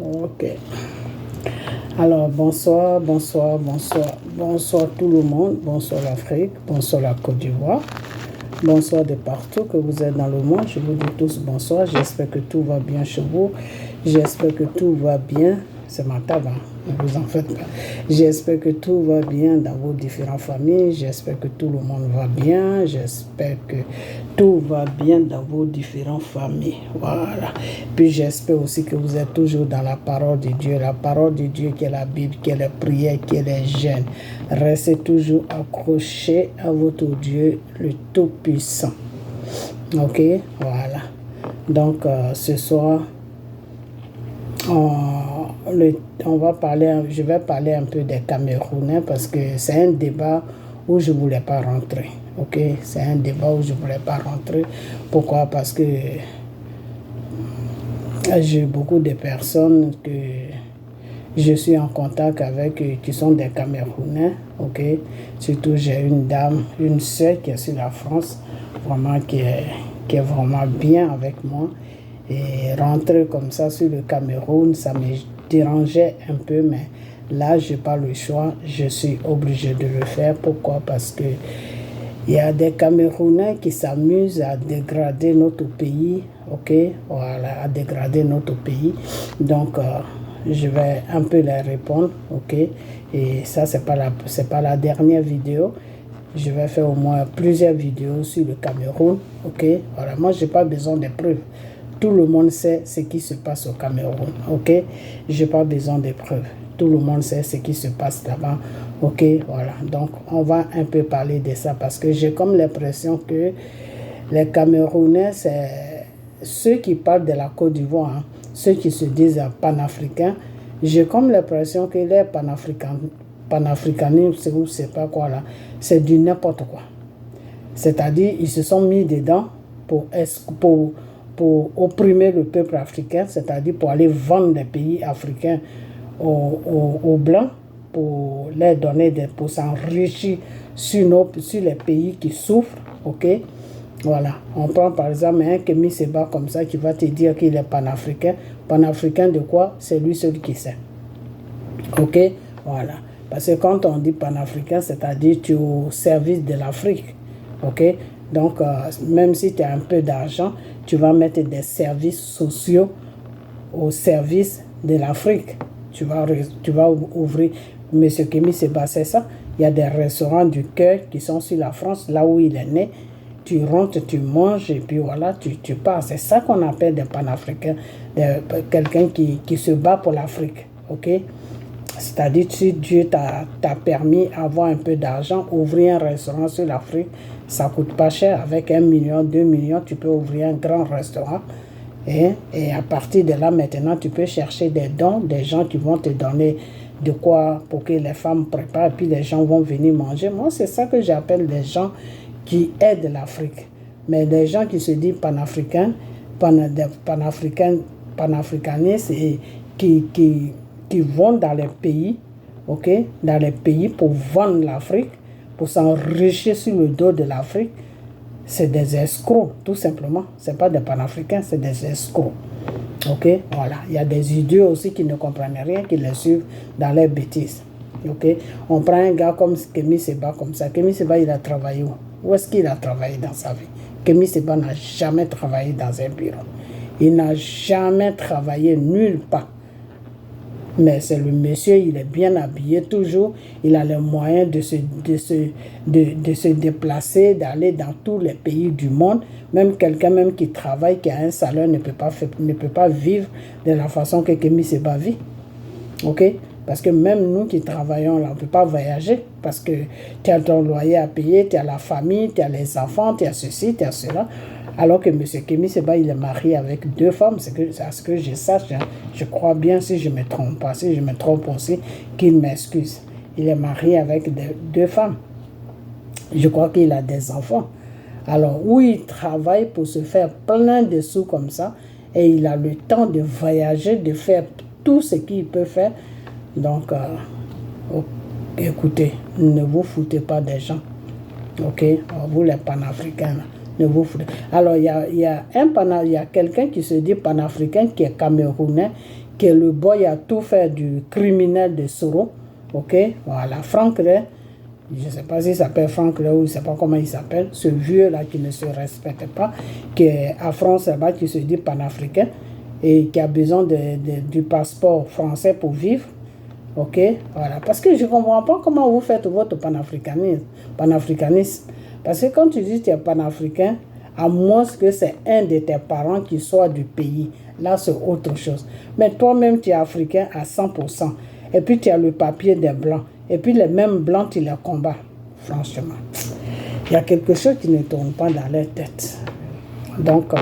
Ok. Alors, bonsoir tout le monde, bonsoir l'Afrique, bonsoir la Côte d'Ivoire, bonsoir de partout que vous êtes dans le monde. Je vous dis tous bonsoir, j'espère que tout va bien chez vous, j'espère que tout va bien, c'est ma table, hein. Ne vous en faites pas. J'espère que tout va bien dans vos différentes familles, j'espère que tout le monde va bien, j'espère que tout va bien dans vos différentes familles. Voilà. Puis j'espère aussi que vous êtes toujours dans la parole de Dieu qui est la Bible, qui est la prière, qui est les jeûnes. Restez toujours accrochés à votre Dieu, le Tout-Puissant. Ok, voilà. Donc ce soir, je vais parler un peu des Camerounais parce que c'est un débat où je ne voulais pas rentrer. Ok, c'est un débat où je ne voulais pas rentrer. Pourquoi? Parce que j'ai beaucoup de personnes que je suis en contact avec qui sont des Camerounais. Ok, surtout j'ai une dame, une sœur qui est sur la France, vraiment qui est vraiment bien avec moi. Et rentrer comme ça sur le Cameroun, ça me dérangeait un peu, mais là, je n'ai pas le choix, je suis obligé de le faire. Pourquoi? Parce que il y a des Camerounais qui s'amusent à dégrader notre pays, ok? Voilà, à dégrader notre pays. Donc, je vais un peu les répondre, ok? Et ça, c'est pas la dernière vidéo. Je vais faire au moins plusieurs vidéos sur le Cameroun, ok? Voilà, moi, je n'ai pas besoin de preuves. Tout le monde sait ce qui se passe au Cameroun, ok? Je n'ai pas besoin de preuves. Tout le monde sait ce qui se passe là-bas, ok? Voilà, donc on va un peu parler de ça parce que j'ai comme l'impression que les Camerounais, c'est ceux qui parlent de la Côte d'Ivoire, hein, ceux qui se disent panafricains. J'ai comme l'impression que les panafricanisme, je ne sais pas quoi là, c'est du n'importe quoi. C'est-à-dire, ils se sont mis dedans pour opprimer le peuple africain, c'est-à-dire pour aller vendre les pays africains aux Blancs, pour leur donner pour s'enrichir sur les pays qui souffrent, ok? Voilà, on prend par exemple un Kémy Séba comme ça qui va te dire qu'il est panafricain. Panafricain de quoi? C'est lui seul qui sait. Ok? Voilà. Parce que quand on dit panafricain, c'est-à-dire tu es au service de l'Afrique. Ok? Donc, même si tu as un peu d'argent, tu vas mettre des services sociaux au service de l'Afrique. Tu vas ouvrir, M. Kémy Séba, c'est ça. Il y a des restaurants du cœur qui sont sur la France, là où il est né. Tu rentres, tu manges et puis voilà, tu pars. C'est ça qu'on appelle des panafricains, quelqu'un qui se bat pour l'Afrique. Ok? C'est-à-dire, si Dieu t'a permis d'avoir un peu d'argent, ouvrir un restaurant sur l'Afrique, ça ne coûte pas cher. Avec 1 million, 2 millions, tu peux ouvrir un grand restaurant. Et à partir de là, maintenant, tu peux chercher des dons, des gens qui vont te donner de quoi pour que les femmes préparent, et puis les gens vont venir manger. Moi, c'est ça que j'appelle les gens qui aident l'Afrique. Mais les gens qui se disent panafricains, panafricanistes et qui vont dans les pays, ok, dans les pays pour vendre l'Afrique, pour s'enrichir sur le dos de l'Afrique, c'est des escrocs, tout simplement. Ce n'est pas des panafricains, c'est des escrocs. Ok, voilà. Il y a des idiots aussi qui ne comprennent rien, qui les suivent dans leurs bêtises. Ok, on prend un gars comme Kémy Séba, comme ça. Kémy Séba, il a travaillé où? Où est-ce qu'il a travaillé dans sa vie? Kémy Séba n'a jamais travaillé dans un bureau. Il n'a jamais travaillé nulle part. Mais c'est le monsieur, il est bien habillé toujours, il a les moyens de se déplacer, d'aller dans tous les pays du monde. Même quelqu'un même qui travaille, qui a un salaire, ne peut pas vivre de la façon que Kémy Séba vit. Ok? Parce que même nous qui travaillons là, on ne peut pas voyager parce que tu as ton loyer à payer, tu as la famille, tu as les enfants, tu as ceci, tu as cela. Alors que M. Kémy Séba, il est marié avec 2 femmes, c'est à ce que je sache. Hein. Je crois bien, si je ne me trompe pas, si je me trompe aussi, qu'il m'excuse. Il est marié avec 2 femmes. Je crois qu'il a des enfants. Alors, où il travaille pour se faire plein de sous comme ça, et il a le temps de voyager, de faire tout ce qu'il peut faire. Donc, écoutez, ne vous foutez pas des gens. Ok? Vous les panafricains, là. Ne vous foutez. Alors, il y a quelqu'un qui se dit panafricain, qui est camerounais, qui est le boy à tout faire du criminel de Soro. Ok, voilà, Franck Ray, je ne sais pas s'il s'appelle Franck Ray ou je ne sais pas comment il s'appelle, ce vieux-là qui ne se respecte pas, qui est à France là-bas, qui se dit panafricain et qui a besoin du passeport français pour vivre. Ok, voilà, parce que je ne comprends pas comment vous faites votre panafricanisme. Parce que quand tu dis que tu es panafricain, à moins que c'est un de tes parents qui soit du pays, là c'est autre chose. Mais toi-même, tu es africain à 100%. Et puis tu as le papier des blancs. Et puis les mêmes blancs, tu les combats. Franchement, il y a quelque chose qui ne tourne pas dans leur tête. Donc,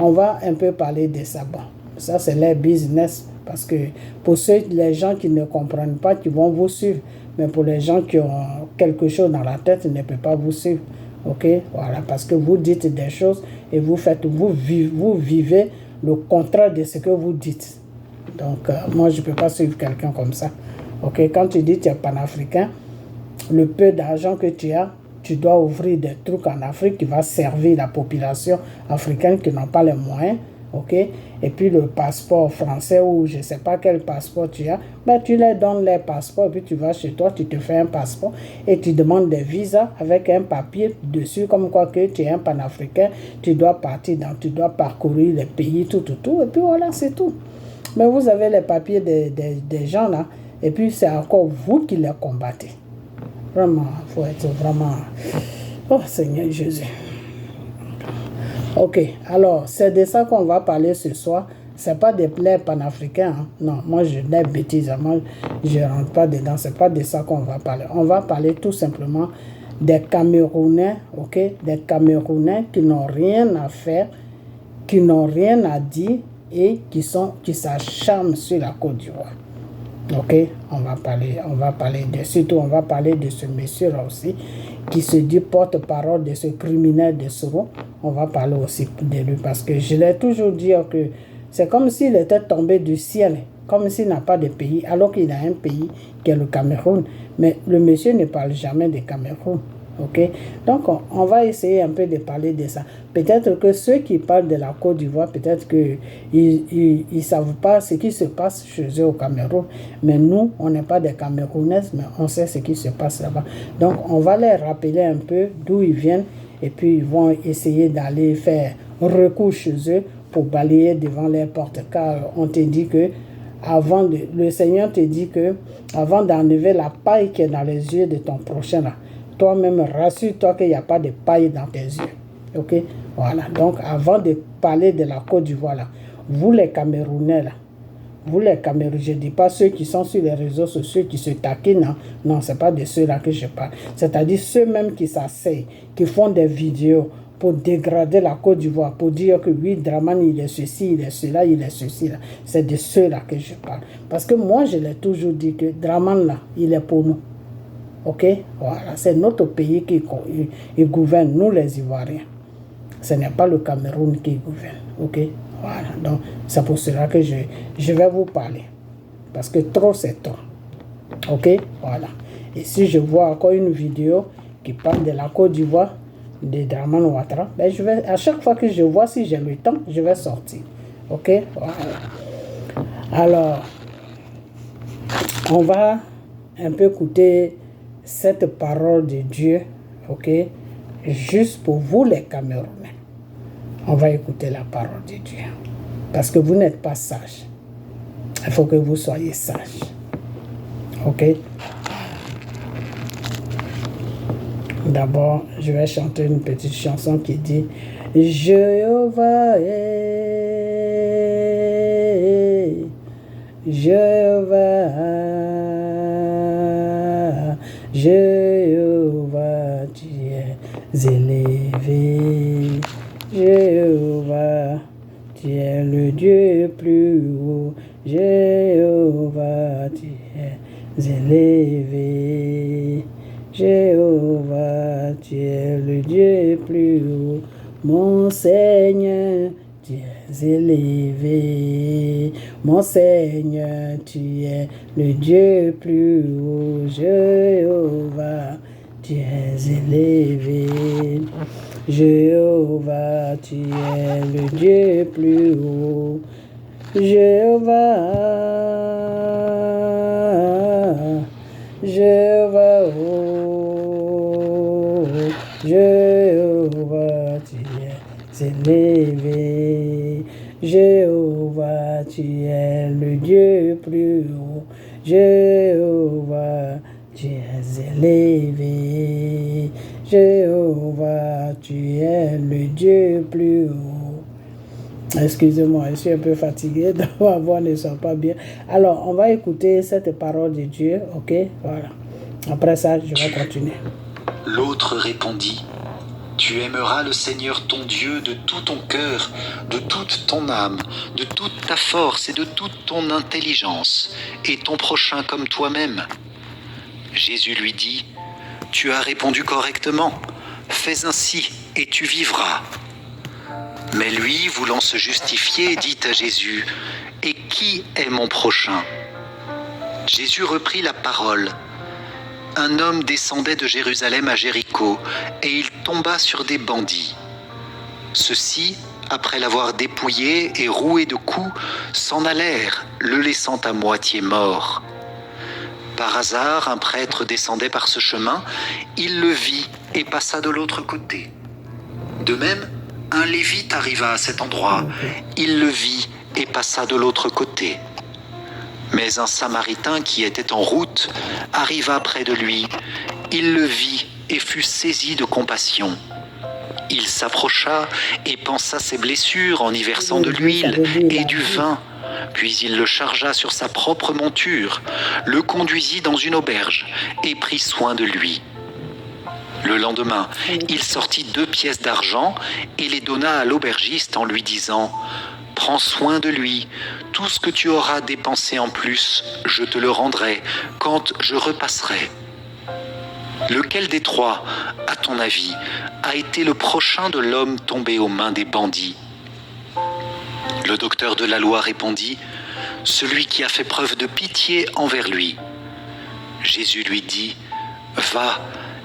on va un peu parler de ça. Bon, ça c'est leur business. Parce que pour les gens qui ne comprennent pas, qui vont vous suivre. Mais pour les gens qui ont quelque chose dans la tête, ils ne peuvent pas vous suivre. Ok, voilà, parce que vous dites des choses et vous vivez le contraire de ce que vous dites. Donc, moi, je ne peux pas suivre quelqu'un comme ça. Ok, quand tu dis que tu es panafricain, le peu d'argent que tu as, tu dois ouvrir des trucs en Afrique qui va servir la population africaine qui n'ont pas les moyens. Ok, et puis le passeport français ou je ne sais pas quel passeport tu as, ben tu leur donnes les passeports et puis tu vas chez toi, tu te fais un passeport et tu demandes des visas avec un papier dessus comme quoi que tu es un panafricain, tu dois tu dois parcourir les pays, tout, et puis voilà, c'est tout. Mais vous avez les papiers des gens là et puis c'est encore vous qui les combattez. Vraiment, il faut être vraiment... Oh Seigneur Jésus. Ok, alors c'est de ça qu'on va parler ce soir. C'est pas des plaies panafricains. Hein. Non, moi je dis bêtises. Moi je rentre pas dedans. C'est pas de ça qu'on va parler. On va parler tout simplement des Camerounais, ok, des Camerounais qui n'ont rien à faire, qui n'ont rien à dire et qui s'acharnent sur la Côte d'Ivoire. Ok, on va parler surtout on va parler de ce monsieur-là aussi, qui se dit porte-parole de ce criminel de Soro. On va parler aussi de lui parce que je l'ai toujours dit que c'est comme s'il était tombé du ciel, comme s'il n'a pas de pays, alors qu'il a un pays qui est le Cameroun. Mais le monsieur ne parle jamais de Cameroun. Ok, donc on va essayer un peu de parler de ça. Peut-être que ceux qui parlent de la Côte d'Ivoire, peut-être qu'ils ne savent pas ce qui se passe chez eux au Cameroun. Mais nous, on n'est pas des Camerounais, mais on sait ce qui se passe là-bas. Donc on va les rappeler un peu d'où ils viennent et puis ils vont essayer d'aller faire recours chez eux pour balayer devant les portes. Car on te dit que le Seigneur te dit que avant d'enlever la paille qui est dans les yeux de ton prochain là, toi-même, rassure-toi qu'il n'y a pas de paille dans tes yeux. Ok? Voilà. Donc, avant de parler de la Côte d'Ivoire, là, vous les Camerounais, là, vous les Camerounais, je ne dis pas ceux qui sont sur les réseaux sociaux, qui se taquinent, hein. Non, ce n'est pas de ceux-là que je parle. C'est-à-dire ceux-mêmes qui s'asseyent, qui font des vidéos pour dégrader la Côte d'Ivoire, pour dire que oui, Dramane, il est ceci, il est cela, il est ceci. Là. C'est de ceux-là que je parle. Parce que moi, je l'ai toujours dit que Dramane, là, il est pour nous. Ok, voilà, c'est notre pays qui gouverne, nous les Ivoiriens. Ce n'est pas le Cameroun qui gouverne. Ok, voilà, donc c'est pour cela que je vais vous parler. Parce que trop, c'est trop. Ok, voilà. Et si je vois encore une vidéo qui parle de la Côte d'Ivoire, de Dramane Ouattara, ben à chaque fois que je vois, si j'ai le temps, je vais sortir. Ok, voilà. Alors, on va un peu écouter cette parole de Dieu, ok, juste pour vous les Camerounais. On va écouter la parole de Dieu. Parce que vous n'êtes pas sages. Il faut que vous soyez sages. Ok? D'abord, je vais chanter une petite chanson qui dit Jéhovah est, Jéhovah, tu es élevé. Jéhovah, tu es le Dieu plus haut. Jéhovah, tu es élevé. Jéhovah, tu es le Dieu plus haut. Mon Seigneur, tu es élevé. Mon Seigneur, tu es le Dieu plus haut. Jéhovah, tu es élevé. Jéhovah, tu es le Dieu plus haut. Jéhovah, Jéhovah, oh, Jéhovah, tu es élevé. Jéhovah, tu es le Dieu plus haut. Jéhovah, tu es élevé. Jéhovah, tu es le Dieu plus haut. Excusez-moi, je suis un peu fatiguée, donc ma voix ne sent pas bien. Alors, on va écouter cette parole de Dieu, ok? Voilà. Après ça, je vais continuer. L'autre répondit, tu aimeras le Seigneur ton Dieu de tout ton cœur, de toute ton âme, de toute ta force et de toute ton intelligence, et ton prochain comme toi-même. Jésus lui dit, tu as répondu correctement, fais ainsi et tu vivras. Mais lui, voulant se justifier, dit à Jésus, et qui est mon prochain? Jésus reprit la parole. Un homme descendait de Jérusalem à Jéricho, et il tomba sur des bandits. Ceux-ci, après l'avoir dépouillé et roué de coups, s'en allèrent, le laissant à moitié mort. Par hasard, un prêtre descendait par ce chemin, il le vit et passa de l'autre côté. De même, un lévite arriva à cet endroit, il le vit et passa de l'autre côté. Mais un Samaritain qui était en route arriva près de lui. Il le vit et fut saisi de compassion. Il s'approcha et pansa ses blessures en y versant de l'huile et du vin. Puis il le chargea sur sa propre monture, le conduisit dans une auberge et prit soin de lui. Le lendemain, il sortit 2 pièces d'argent et les donna à l'aubergiste en lui disant « Prends soin de lui, tout ce que tu auras dépensé en plus, je te le rendrai quand je repasserai. » Lequel des 3, à ton avis, a été le prochain de l'homme tombé aux mains des bandits? Le docteur de la loi répondit « Celui qui a fait preuve de pitié envers lui. » Jésus lui dit « Va,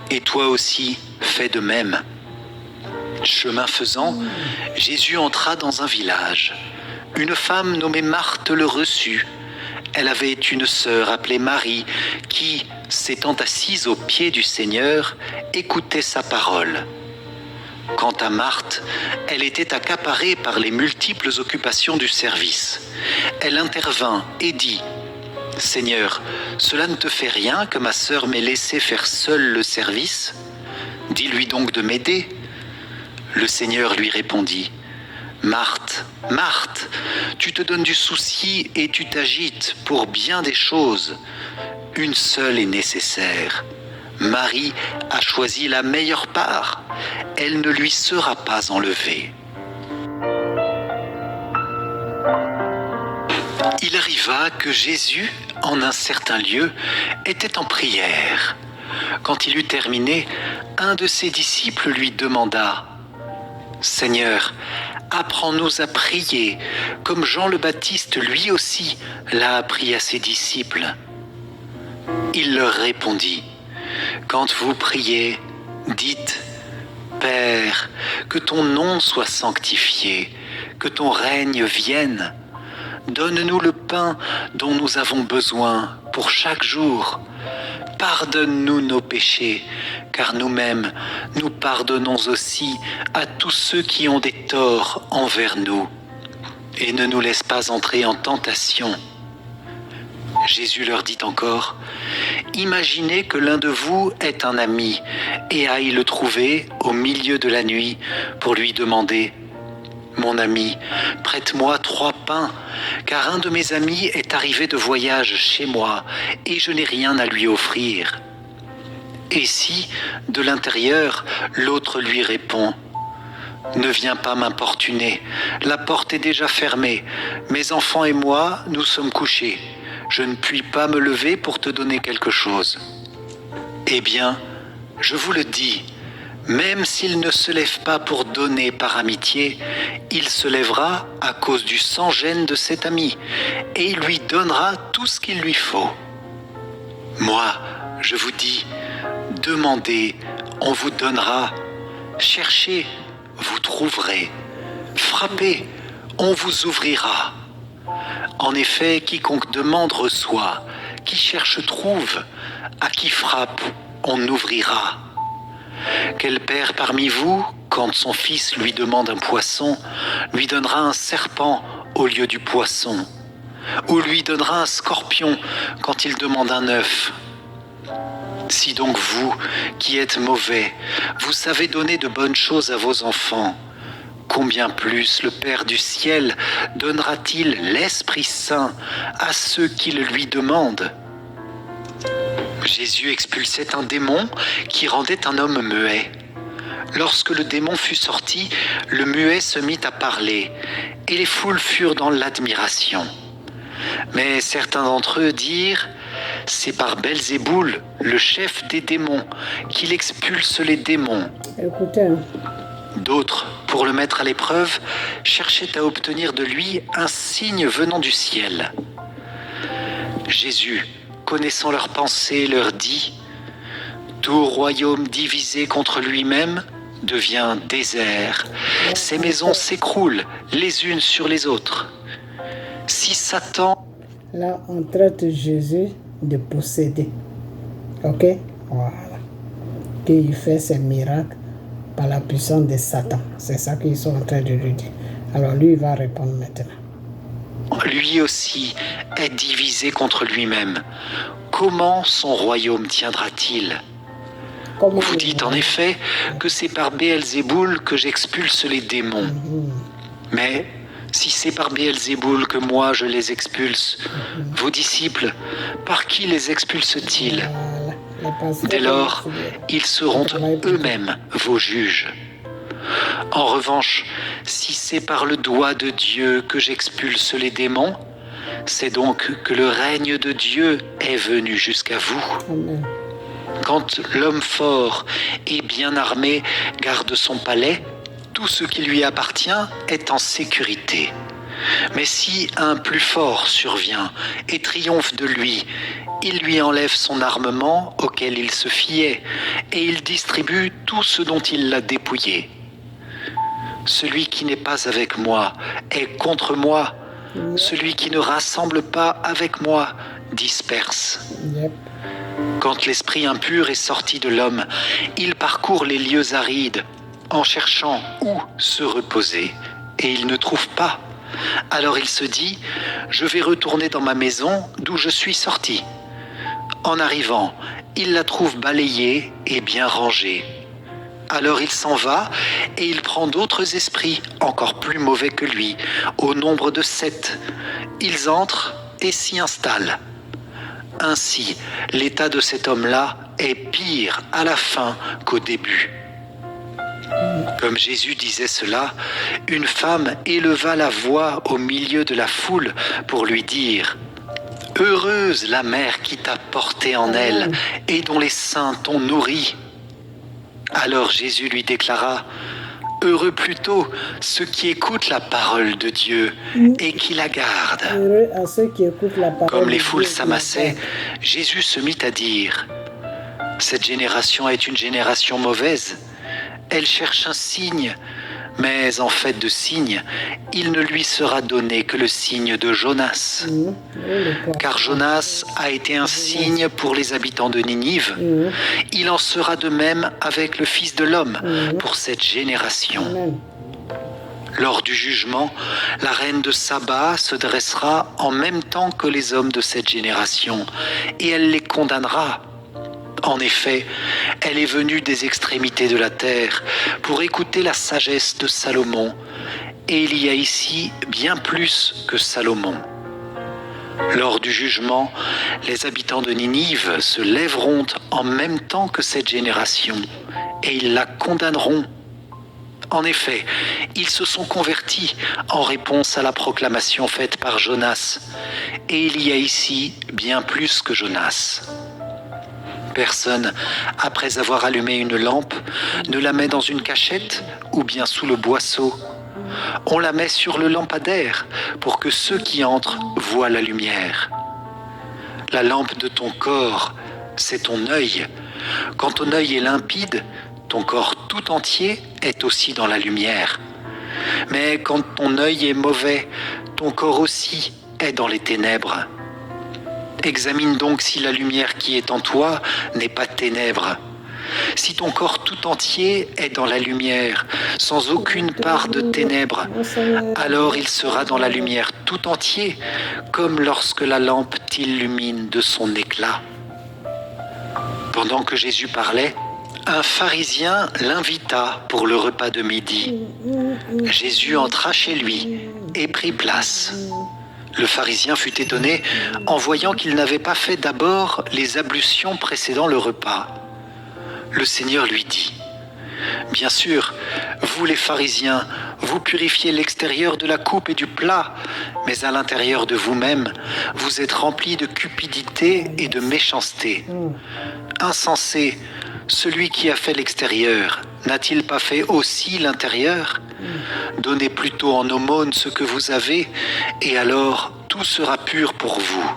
et toi aussi fais de même. » Chemin faisant, Jésus entra dans un village. Une femme nommée Marthe le reçut. Elle avait une sœur appelée Marie qui, s'étant assise aux pieds du Seigneur, écoutait sa parole. Quant à Marthe, elle était accaparée par les multiples occupations du service. Elle intervint et dit « Seigneur, cela ne te fait rien que ma sœur m'ait laissé faire seule le service? Dis-lui donc de m'aider. » Le Seigneur lui répondit « Marthe, Marthe, tu te donnes du souci et tu t'agites pour bien des choses. Une seule est nécessaire. Marie a choisi la meilleure part. Elle ne lui sera pas enlevée. » Il arriva que Jésus, en un certain lieu, était en prière. Quand il eut terminé, un de ses disciples lui demanda « Seigneur, apprends-nous à prier, comme Jean le Baptiste lui aussi l'a appris à ses disciples. » Il leur répondit « Quand vous priez, dites « Père, que ton nom soit sanctifié, que ton règne vienne. Donne-nous le pain dont nous avons besoin pour chaque jour. Pardonne-nous nos péchés, car nous-mêmes, nous pardonnons aussi à tous ceux qui ont des torts envers nous. Et ne nous laisse pas entrer en tentation. » Jésus leur dit encore, « Imaginez que l'un de vous est un ami et aille le trouver au milieu de la nuit pour lui demander « Mon ami, prête-moi 3 pains, car un de mes amis est arrivé de voyage chez moi et je n'ai rien à lui offrir. » Et si, de l'intérieur, l'autre lui répond « Ne viens pas m'importuner, la porte est déjà fermée, mes enfants et moi, nous sommes couchés. Je ne puis pas me lever pour te donner quelque chose. » Eh bien, je vous le dis, même s'il ne se lève pas pour donner par amitié, il se lèvera à cause du sans-gêne de cet ami, et il lui donnera tout ce qu'il lui faut. Moi, je vous dis, demandez, on vous donnera. Cherchez, vous trouverez. Frappez, on vous ouvrira. En effet, quiconque demande reçoit, qui cherche trouve, à qui frappe on ouvrira. Quel père parmi vous, quand son fils lui demande un poisson, lui donnera un serpent au lieu du poisson, ou lui donnera un scorpion quand il demande un œuf? Si donc vous, qui êtes mauvais, vous savez donner de bonnes choses à vos enfants, combien plus le Père du ciel donnera-t-il l'Esprit Saint à ceux qui le lui demandent? Jésus expulsait un démon qui rendait un homme muet. Lorsque le démon fut sorti, le muet se mit à parler, et les foules furent dans l'admiration. Mais certains d'entre eux dirent: c'est par Belzéboul, le chef des démons, qu'il expulse les démons. Écoutez, D'autres, pour le mettre à l'épreuve, cherchaient à obtenir de lui un signe venant du ciel. Jésus, connaissant leurs pensées, leur dit: tout royaume divisé contre lui-même devient désert. Ses maisons s'écroulent les unes sur les autres. Si Satan... là, on traite Jésus de possédé. Ok? Voilà. Qu'il fait ses miracles par la puissance de Satan. C'est ça qu'ils sont en train de lui dire. Alors lui, il va répondre maintenant. Lui aussi est divisé contre lui-même. Comment son royaume tiendra-t-il? Comment Vous dites en effet que c'est par Béelzéboul que j'expulse les démons. Mais si c'est par Béelzéboul que moi je les expulse, vos disciples, par qui les expulsent-ils? Dès lors, ils seront eux-mêmes vos juges. En revanche, si c'est par le doigt de Dieu que j'expulse les démons, c'est donc que le règne de Dieu est venu jusqu'à vous. Amen. Quand l'homme fort et bien armé garde son palais, tout ce qui lui appartient est en sécurité. Mais si un plus fort survient et triomphe de lui, il lui enlève son armement auquel il se fiait et il distribue tout ce dont il l'a dépouillé. Celui qui n'est pas avec moi est contre moi. Celui qui ne rassemble pas avec moi disperse. Yep. Quand l'esprit impur est sorti de l'homme, il parcourt les lieux arides en cherchant où se reposer, et il ne trouve pas. Alors il se dit: je vais retourner dans ma maison d'où je suis sorti. En arrivant, il la trouve balayée et bien rangée. Alors il s'en va et il prend d'autres esprits encore plus mauvais que lui, au nombre de 7. Ils entrent et s'y installent. Ainsi, l'état de cet homme-là est pire à la fin qu'au début. Comme Jésus disait cela, une femme éleva la voix au milieu de la foule pour lui dire: heureuse la mère qui t'a porté en elle et dont les seins t'ont nourri. Alors Jésus lui déclara: heureux plutôt ceux qui écoutent la parole de Dieu et qui la gardent. Heureux à ceux qui écoutent la parole. Comme les de foules Dieu. s'amassaient, Jésus se mit à dire: cette génération est une génération mauvaise. Elle cherche un signe, mais en fait de signe, il ne lui sera donné que le signe de Jonas. Car Jonas a été un signe pour les habitants de Ninive. Il en sera de même avec le Fils de l'homme pour cette génération. Amen. Lors du jugement, la reine de Saba se dressera en même temps que les hommes de cette génération, et elle les condamnera. En effet, elle est venue des extrémités de la terre pour écouter la sagesse de Salomon, et il y a ici bien plus que Salomon. Lors du jugement, les habitants de Ninive se lèveront en même temps que cette génération, et ils la condamneront. En effet, ils se sont convertis en réponse à la proclamation faite par Jonas, et il y a ici bien plus que Jonas. Personne, après avoir allumé une lampe, ne la met dans une cachette ou bien sous le boisseau. On la met sur le lampadaire pour que ceux qui entrent voient la lumière. La lampe de ton corps, c'est ton œil. Quand ton œil est limpide, ton corps tout entier est aussi dans la lumière. Mais quand ton œil est mauvais, ton corps aussi est dans les ténèbres. Examine donc si la lumière qui est en toi n'est pas ténèbres. Si ton corps tout entier est dans la lumière, sans aucune part de ténèbres, alors il sera dans la lumière tout entier, comme lorsque la lampe t'illumine de son éclat. Pendant que Jésus parlait, un pharisien l'invita pour le repas de midi. Jésus entra chez lui et prit place. Le pharisien fut étonné en voyant qu'il n'avait pas fait d'abord les ablutions précédant le repas. Le Seigneur lui dit, « Bien sûr, vous les pharisiens, vous purifiez l'extérieur de la coupe et du plat, mais à l'intérieur de vous-même, vous êtes remplis de cupidité et de méchanceté. Insensé, celui qui a fait l'extérieur, n'a-t-il pas fait aussi l'intérieur? Donnez plutôt en aumône ce que vous avez, et alors tout sera pur pour vous.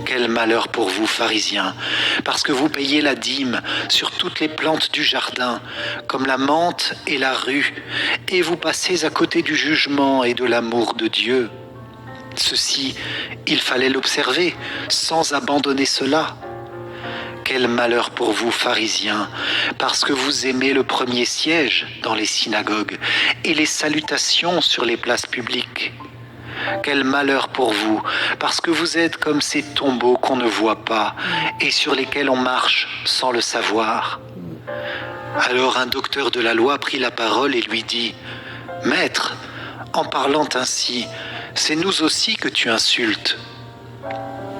Quel malheur pour vous, pharisiens, parce que vous payez la dîme sur toutes les plantes du jardin, comme la menthe et la rue, et vous passez à côté du jugement et de l'amour de Dieu. Ceci, il fallait l'observer, sans abandonner cela. Quel malheur pour vous, pharisiens, parce que vous aimez le premier siège dans les synagogues et les salutations sur les places publiques. Quel malheur pour vous, parce que vous êtes comme ces tombeaux qu'on ne voit pas et sur lesquels on marche sans le savoir. Alors un docteur de la loi prit la parole et lui dit, « Maître, en parlant ainsi, c'est nous aussi que tu insultes. »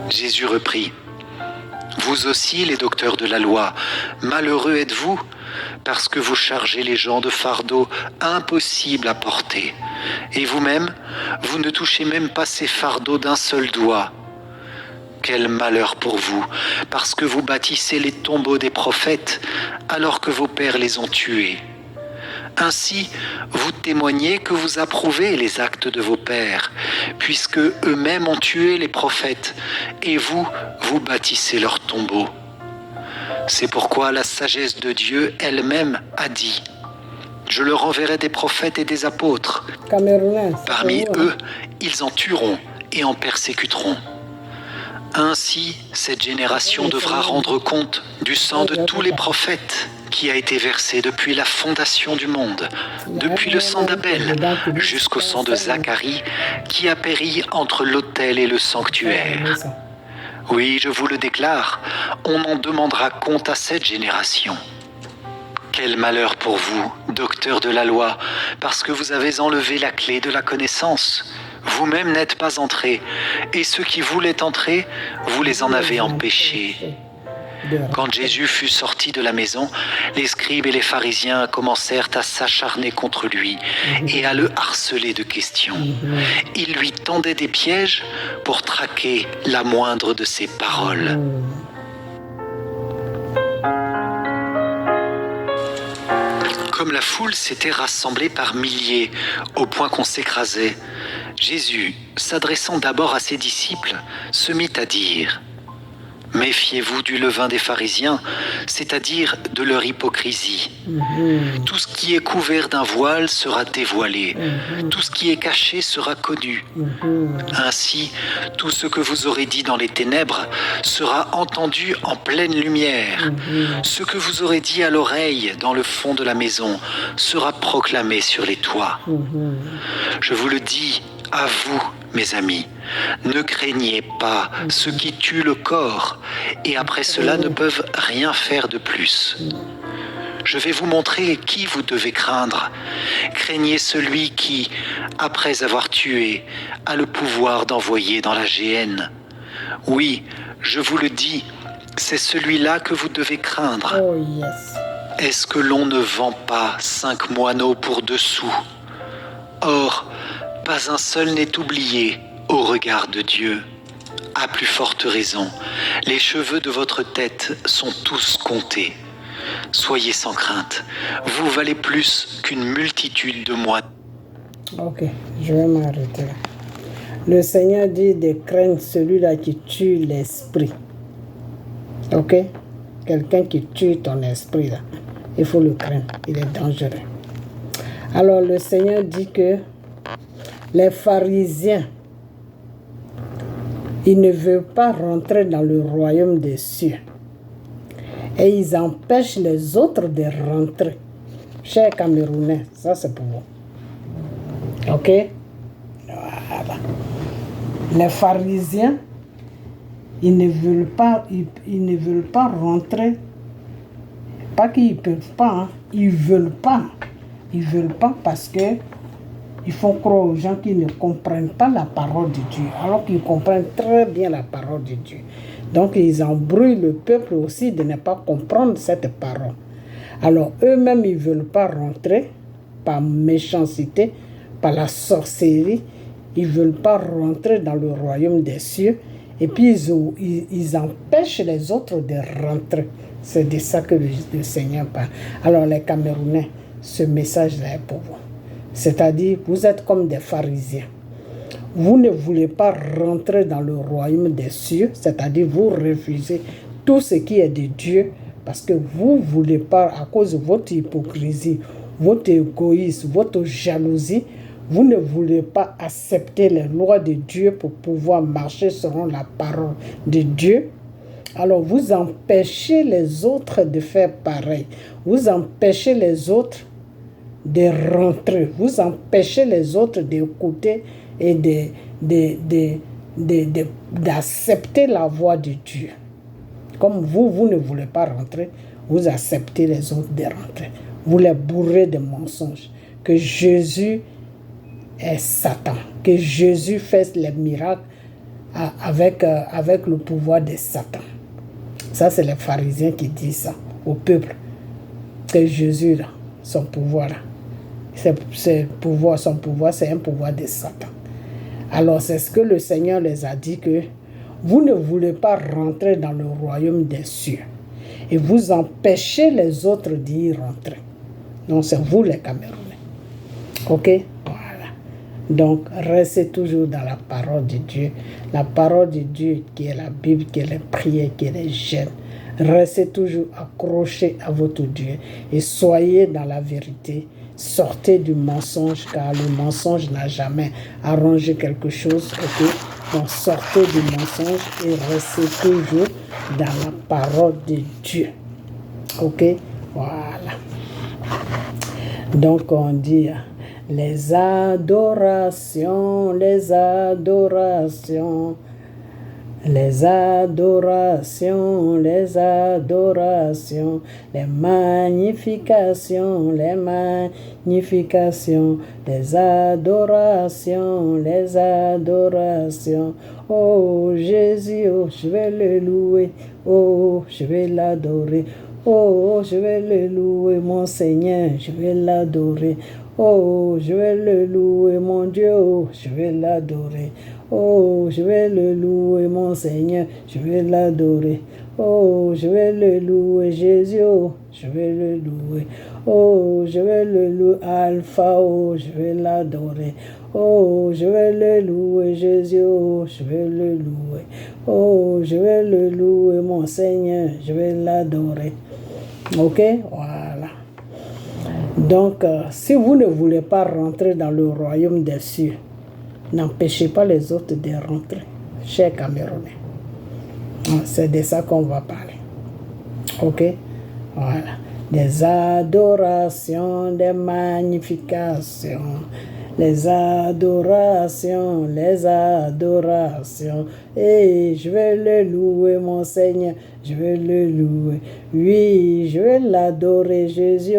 Jésus reprit, « Vous aussi, les docteurs de la loi, malheureux êtes-vous, parce que vous chargez les gens de fardeaux impossibles à porter. Et vous-même, vous ne touchez même pas ces fardeaux d'un seul doigt. Quel malheur pour vous, parce que vous bâtissez les tombeaux des prophètes, alors que vos pères les ont tués. Ainsi, vous témoignez que vous approuvez les actes de vos pères, puisque eux-mêmes ont tué les prophètes, et vous, vous bâtissez leurs tombeaux. C'est pourquoi la sagesse de Dieu elle-même a dit « Je leur enverrai des prophètes et des apôtres. Parmi eux, ils en tueront et en persécuteront. Ainsi, cette génération devra rendre compte du sang de tous les prophètes qui a été versé depuis la fondation du monde, depuis le sang d'Abel jusqu'au sang de Zacharie qui a péri entre l'autel et le sanctuaire. Oui, je vous le déclare, on en demandera compte à cette génération. Quel malheur pour vous, docteurs de la loi, parce que vous avez enlevé la clé de la connaissance. Vous-même n'êtes pas entrés, et ceux qui voulaient entrer, vous les en avez empêchés. » Quand Jésus fut sorti de la maison, les scribes et les pharisiens commencèrent à s'acharner contre lui et à le harceler de questions. Ils lui tendaient des pièges pour traquer la moindre de ses paroles. Comme la foule s'était rassemblée par milliers, au point qu'on s'écrasait, Jésus, s'adressant d'abord à ses disciples, se mit à dire « Méfiez-vous du levain des pharisiens, c'est-à-dire de leur hypocrisie. Tout ce qui est couvert d'un voile sera dévoilé, tout ce qui est caché sera connu. Ainsi, tout ce que vous aurez dit dans les ténèbres sera entendu en pleine lumière. Ce que vous aurez dit à l'oreille dans le fond de la maison sera proclamé sur les toits. Je vous le dis à vous, mes amis, ne craignez pas ceux qui tuent le corps et après cela ne peuvent rien faire de plus. Je vais vous montrer qui vous devez craindre. Craignez celui qui, après avoir tué, a le pouvoir d'envoyer dans la géhenne. Oui, je vous le dis, c'est celui-là que vous devez craindre. Oh, yes. Est-ce que l'on ne vend pas 5 moineaux pour 2 sous? Or, pas un seul n'est oublié au regard de Dieu. À plus forte raison, les cheveux de votre tête sont tous comptés. Soyez sans crainte, vous valez plus qu'une multitude de moines. Ok, je vais m'arrêter là. Le Seigneur dit de craindre celui-là qui tue l'esprit. Ok? Quelqu'un qui tue ton esprit là. Il faut le craindre, il est dangereux. Alors le Seigneur dit que les pharisiens Ils ne veulent pas rentrer dans le royaume des cieux. Et ils empêchent les autres de rentrer. Chers Camerounais, ça c'est pour vous. Ok? Voilà. Les pharisiens, ils ne veulent pas rentrer. Pas qu'ils ne peuvent pas, hein. Ils veulent pas. Ils veulent pas parce que ils font croire aux gens qui ne comprennent pas la parole de Dieu, alors qu'ils comprennent très bien la parole de Dieu. Donc ils embrouillent le peuple aussi de ne pas comprendre cette parole. Alors eux-mêmes, ils ne veulent pas rentrer par méchanceté, par la sorcellerie. Ils ne veulent pas rentrer dans le royaume des cieux. Et puis ils empêchent les autres de rentrer. C'est de ça que le Seigneur parle. Alors les Camerounais, ce message-là est pour vous. C'est-à-dire, vous êtes comme des pharisiens. Vous ne voulez pas rentrer dans le royaume des cieux, c'est-à-dire vous refusez tout ce qui est de Dieu parce que vous ne voulez pas, à cause de votre hypocrisie, votre égoïsme, votre jalousie, vous ne voulez pas accepter les lois de Dieu pour pouvoir marcher selon la parole de Dieu. Alors vous empêchez les autres de faire pareil. Vous empêchez les autres de rentrer. Vous empêchez les autres d'écouter et d'accepter la voix de Dieu. Comme vous ne voulez pas rentrer, vous acceptez les autres de rentrer. Vous les bourrez de mensonges. Que Jésus est Satan. Que Jésus fait les miracles avec le pouvoir de Satan. Ça, c'est les pharisiens qui disent ça au peuple. Que Jésus, là, son pouvoir, là, son pouvoir, c'est un pouvoir de Satan. Alors, c'est ce que le Seigneur les a dit, que vous ne voulez pas rentrer dans le royaume des cieux. Et vous empêchez les autres d'y rentrer. Donc, c'est vous les Camerounais. Ok? Voilà. Donc, restez toujours dans la parole de Dieu. La parole de Dieu qui est la Bible, qui est les prières, qui est les jeûnes. Restez toujours accrochés à votre Dieu et soyez dans la vérité. Sortez du mensonge, car le mensonge n'a jamais arrangé quelque chose. Okay? Donc sortez du mensonge et restez toujours dans la parole de Dieu. Ok? Voilà. Donc on dit les adorations, les adorations. Les adorations, les adorations, les magnifications, les magnifications, les adorations, les adorations. Oh Jésus, oh, je vais le louer, oh, je vais l'adorer. Oh, je vais le louer, mon Seigneur, je vais l'adorer. Oh, je vais le louer, mon Dieu, oh, je vais l'adorer. Oh, je vais le louer, mon Seigneur, je vais l'adorer. Oh, je vais le louer, Jésus, oh, je vais le louer. Oh, je vais le louer, Alpha, oh, je vais l'adorer. Oh, je vais le louer, Jésus, oh, je vais le louer. Oh, je vais le louer, mon Seigneur, je vais l'adorer. Ok, voilà. Donc, si vous ne voulez pas rentrer dans le royaume des cieux, n'empêchez pas les autres de rentrer, chers Camerounais. C'est de ça qu'on va parler. Ok? Voilà. Des adorations, des magnifications. Les adorations, les adorations. Et je vais le louer, mon Seigneur, je vais le louer. Oui, je vais l'adorer, Jésus,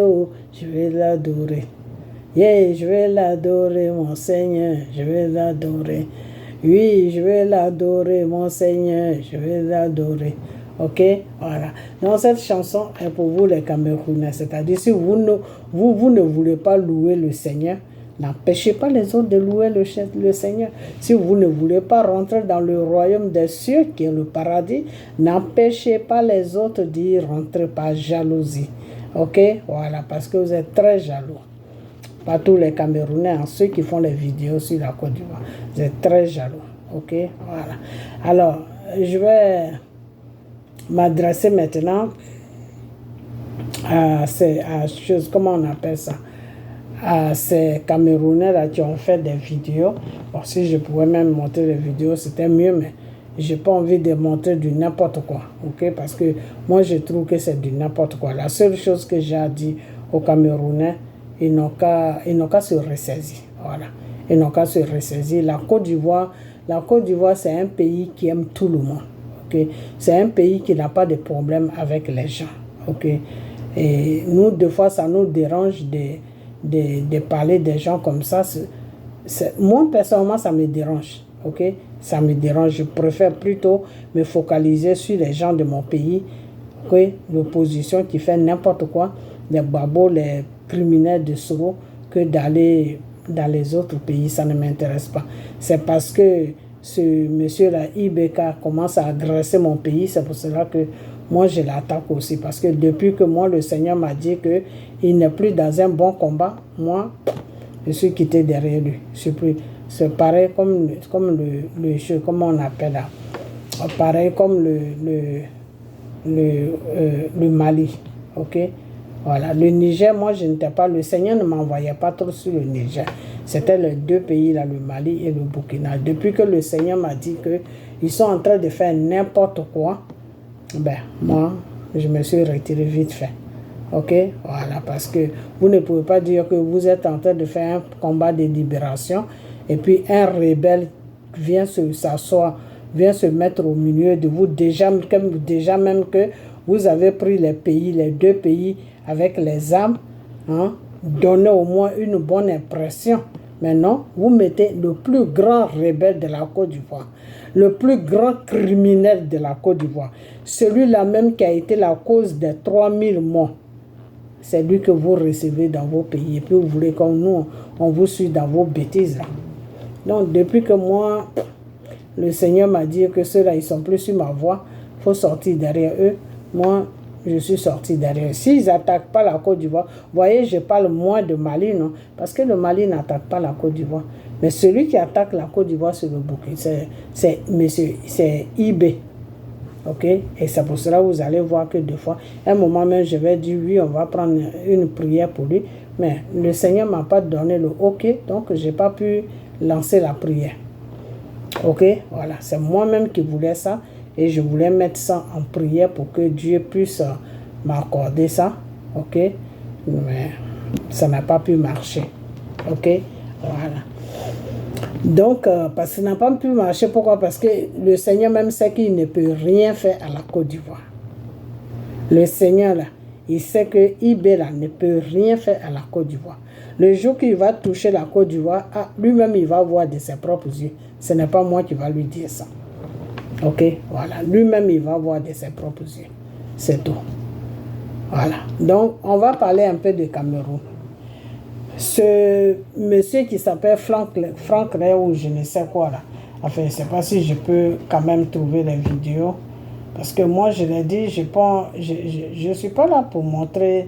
je vais l'adorer. Yeah, je vais l'adorer, mon Seigneur, je vais l'adorer. Oui, je vais l'adorer, mon Seigneur, je vais l'adorer. Ok, voilà. Donc cette chanson est pour vous les Camerounais. C'est-à-dire, si vous ne voulez pas louer le Seigneur, n'empêchez pas les autres de louer le Seigneur. Si vous ne voulez pas rentrer dans le royaume des cieux, qui est le paradis, n'empêchez pas les autres d'y rentrer par jalousie. Ok, voilà, parce que vous êtes très jaloux. Pas tous les Camerounais, hein, ceux qui font les vidéos sur la Côte d'Ivoire. Vous êtes très jaloux. Ok, voilà. Alors, je vais m'adresser maintenant à choses, comment on appelle ça, à ces Camerounais là qui ont fait des vidéos. Bon, si je pouvais même monter les vidéos, c'était mieux, mais j'ai pas envie de montrer du n'importe quoi, ok? Parce que moi, je trouve que c'est du n'importe quoi. La seule chose que j'ai à dire aux Camerounais, ils n'ont qu'à se ressaisir, voilà. Ils n'ont qu'à se ressaisir. La Côte d'Ivoire, c'est un pays qui aime tout le monde, ok? C'est un pays qui n'a pas de problème avec les gens, ok? Et nous, des fois, ça nous dérange de parler des gens comme ça. Moi, personnellement, ça me dérange. Ok, ça me dérange. Je préfère plutôt me focaliser sur les gens de mon pays, que l'opposition qui fait n'importe quoi, les babos, les criminels de Soro, que d'aller dans les autres pays. Ça ne m'intéresse pas. C'est parce que ce monsieur-là, Ibeka, commence à agresser mon pays. C'est pour cela que moi, je l'attaque aussi. Parce que depuis que moi, le Seigneur m'a dit qu'il n'est plus dans un bon combat, moi, je suis quitté derrière lui. C'est pareil comme le jeu, comment on appelle là. Pareil comme le Mali. Ok? Voilà. Le Niger, moi, je n'étais pas. Le Seigneur ne m'envoyait pas trop sur le Niger. C'était les deux pays là, le Mali et le Burkina. Depuis que le Seigneur m'a dit qu'ils sont en train de faire n'importe quoi, ben, moi, je me suis retiré vite fait. Ok, voilà, parce que vous ne pouvez pas dire que vous êtes en train de faire un combat de libération et puis un rebelle vient s'asseoir, vient se mettre au milieu de vous, déjà même que vous avez pris les deux pays avec les armes, hein, donnez au moins une bonne impression. Maintenant, vous mettez le plus grand rebelle de la Côte d'Ivoire, le plus grand criminel de la Côte d'Ivoire, celui-là même qui a été la cause des 3000 morts. C'est lui que vous recevez dans vos pays. Et puis vous voulez comme nous, on vous suit dans vos bêtises. Là. Donc depuis que moi, le Seigneur m'a dit que ceux-là, ils sont plus sur ma voie, il faut sortir derrière eux. Moi, je suis sorti derrière eux. S'ils n'attaquent pas la Côte d'Ivoire, vous voyez, je parle moins de Mali, non? Parce que le Mali n'attaque pas la Côte d'Ivoire. Mais celui qui attaque la Côte d'Ivoire, c'est le Burkina. C'est IB. Ok, et c'est pour cela que vous allez voir que des fois, à un moment même, je vais dire oui, on va prendre une prière pour lui. Mais le Seigneur ne m'a pas donné le ok, donc je n'ai pas pu lancer la prière. Ok, voilà, c'est moi-même qui voulais ça et je voulais mettre ça en prière pour que Dieu puisse m'accorder ça. Ok, mais ça n'a pas pu marcher. Ok, voilà. Donc, parce que ça n'a pas pu marcher. Pourquoi? Parce que le Seigneur même sait qu'il ne peut rien faire à la Côte d'Ivoire. Le Seigneur, là, il sait que IB, là, ne peut rien faire à la Côte d'Ivoire. Le jour qu'il va toucher la Côte d'Ivoire, lui-même, il va voir de ses propres yeux. Ce n'est pas moi qui va lui dire ça. Ok? Voilà. Lui-même, il va voir de ses propres yeux. C'est tout. Voilà. Donc, on va parler un peu de Cameroun. Ce monsieur qui s'appelle Franck Ray ou je ne sais quoi là. Enfin, je ne sais pas si je peux quand même trouver les vidéos. Parce que moi, je l'ai dit, je ne suis pas là pour montrer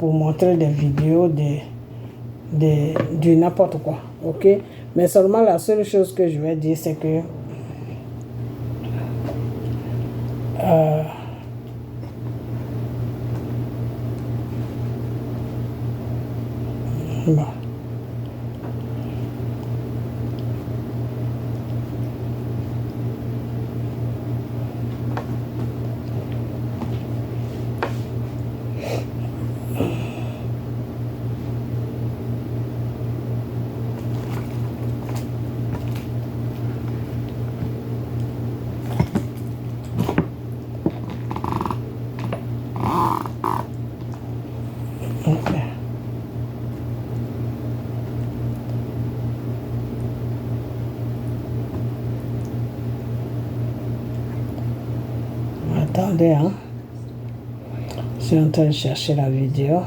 des vidéos de n'importe quoi. Ok? Mais seulement la seule chose que je vais dire, c'est que bon. Okay. Attendez, hein. Je suis en train de chercher la vidéo.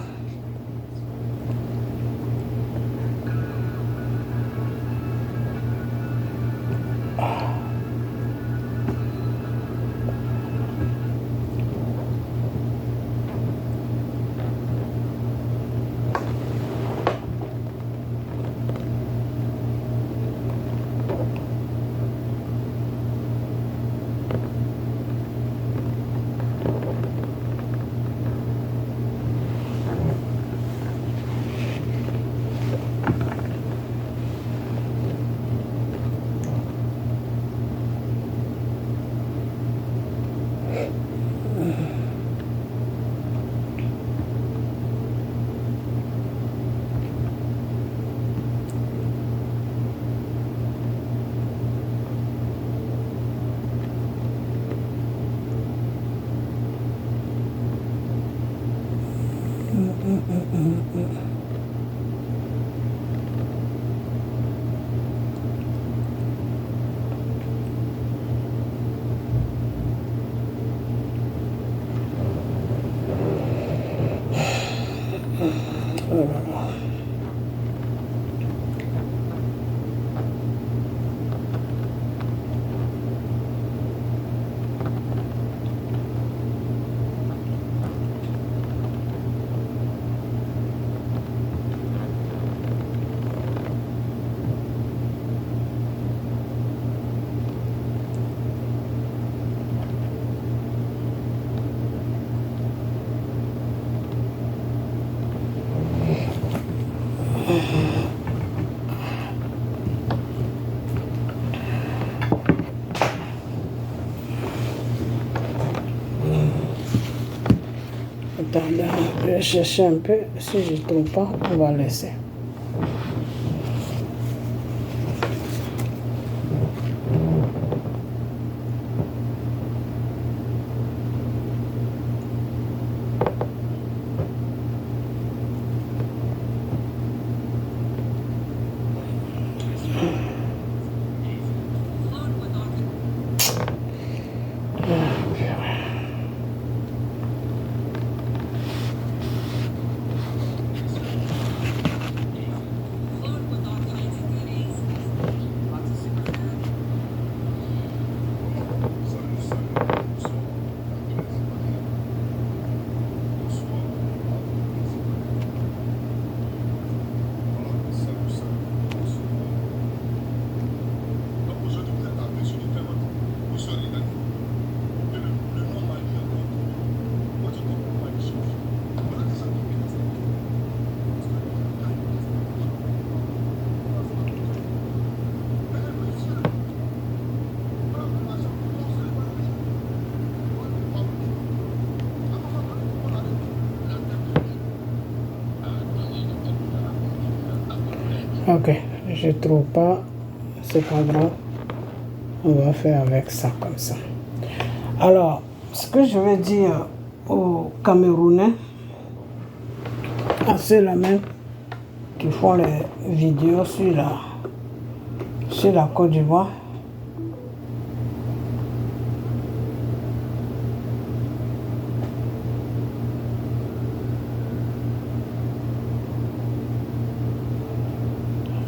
Oh là là. Attendez, je vais chercher un peu. Si je ne trouve pas, on va laisser. Ok, je trouve pas, c'est pas grave, on va faire avec ça comme ça. Alors, ce que je vais dire aux Camerounais, à ceux-là même qui font les vidéos sur la Côte d'Ivoire,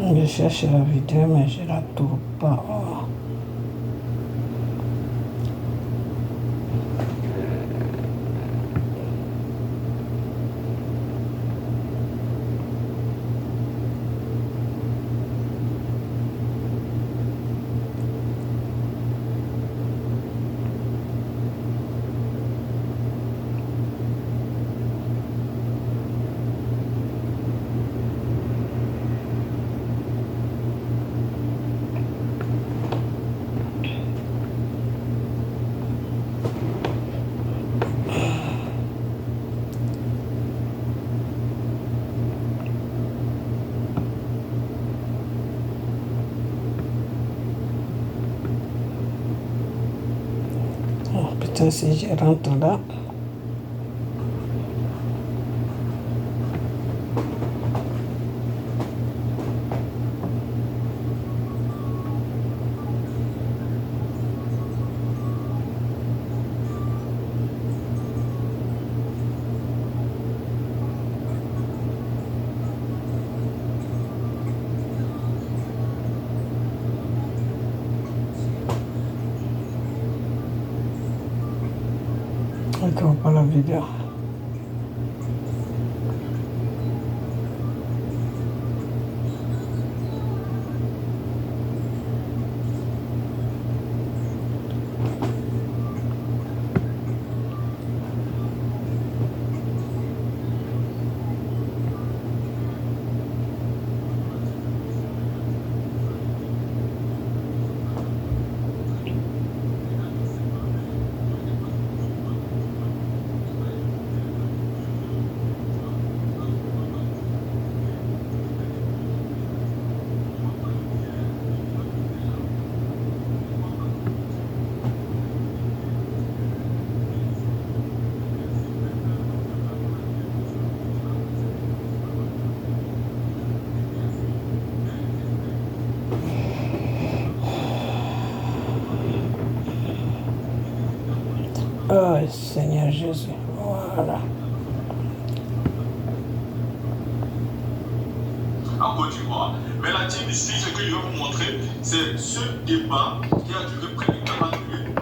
je cherche la vidéo mais je la trouve pas. Oh. Oh, putain, si je rentre là. Encore pas la vidéo. Oh, Seigneur Jésus. Voilà. En Côte d'Ivoire. Mais la team ici, ce que je vais vous montrer, c'est ce débat qui a duré près de 40 minutes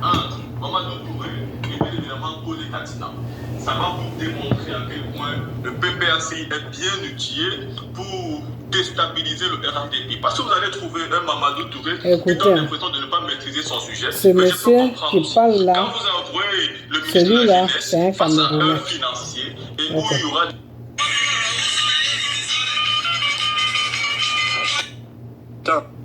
entre Mamadou Touré et bien évidemment Kone Katina. Ça va vous démontrer à quel point le PPACI est bien outillé pour déstabiliser le RNDP. Parce que vous allez trouver un Mamadou Touré qui donne l'impression de ne pas maîtriser son sujet. Ce monsieur qui parle là, quand vous envoyez le ministre de la Jeunesse face à un financier et où il y aura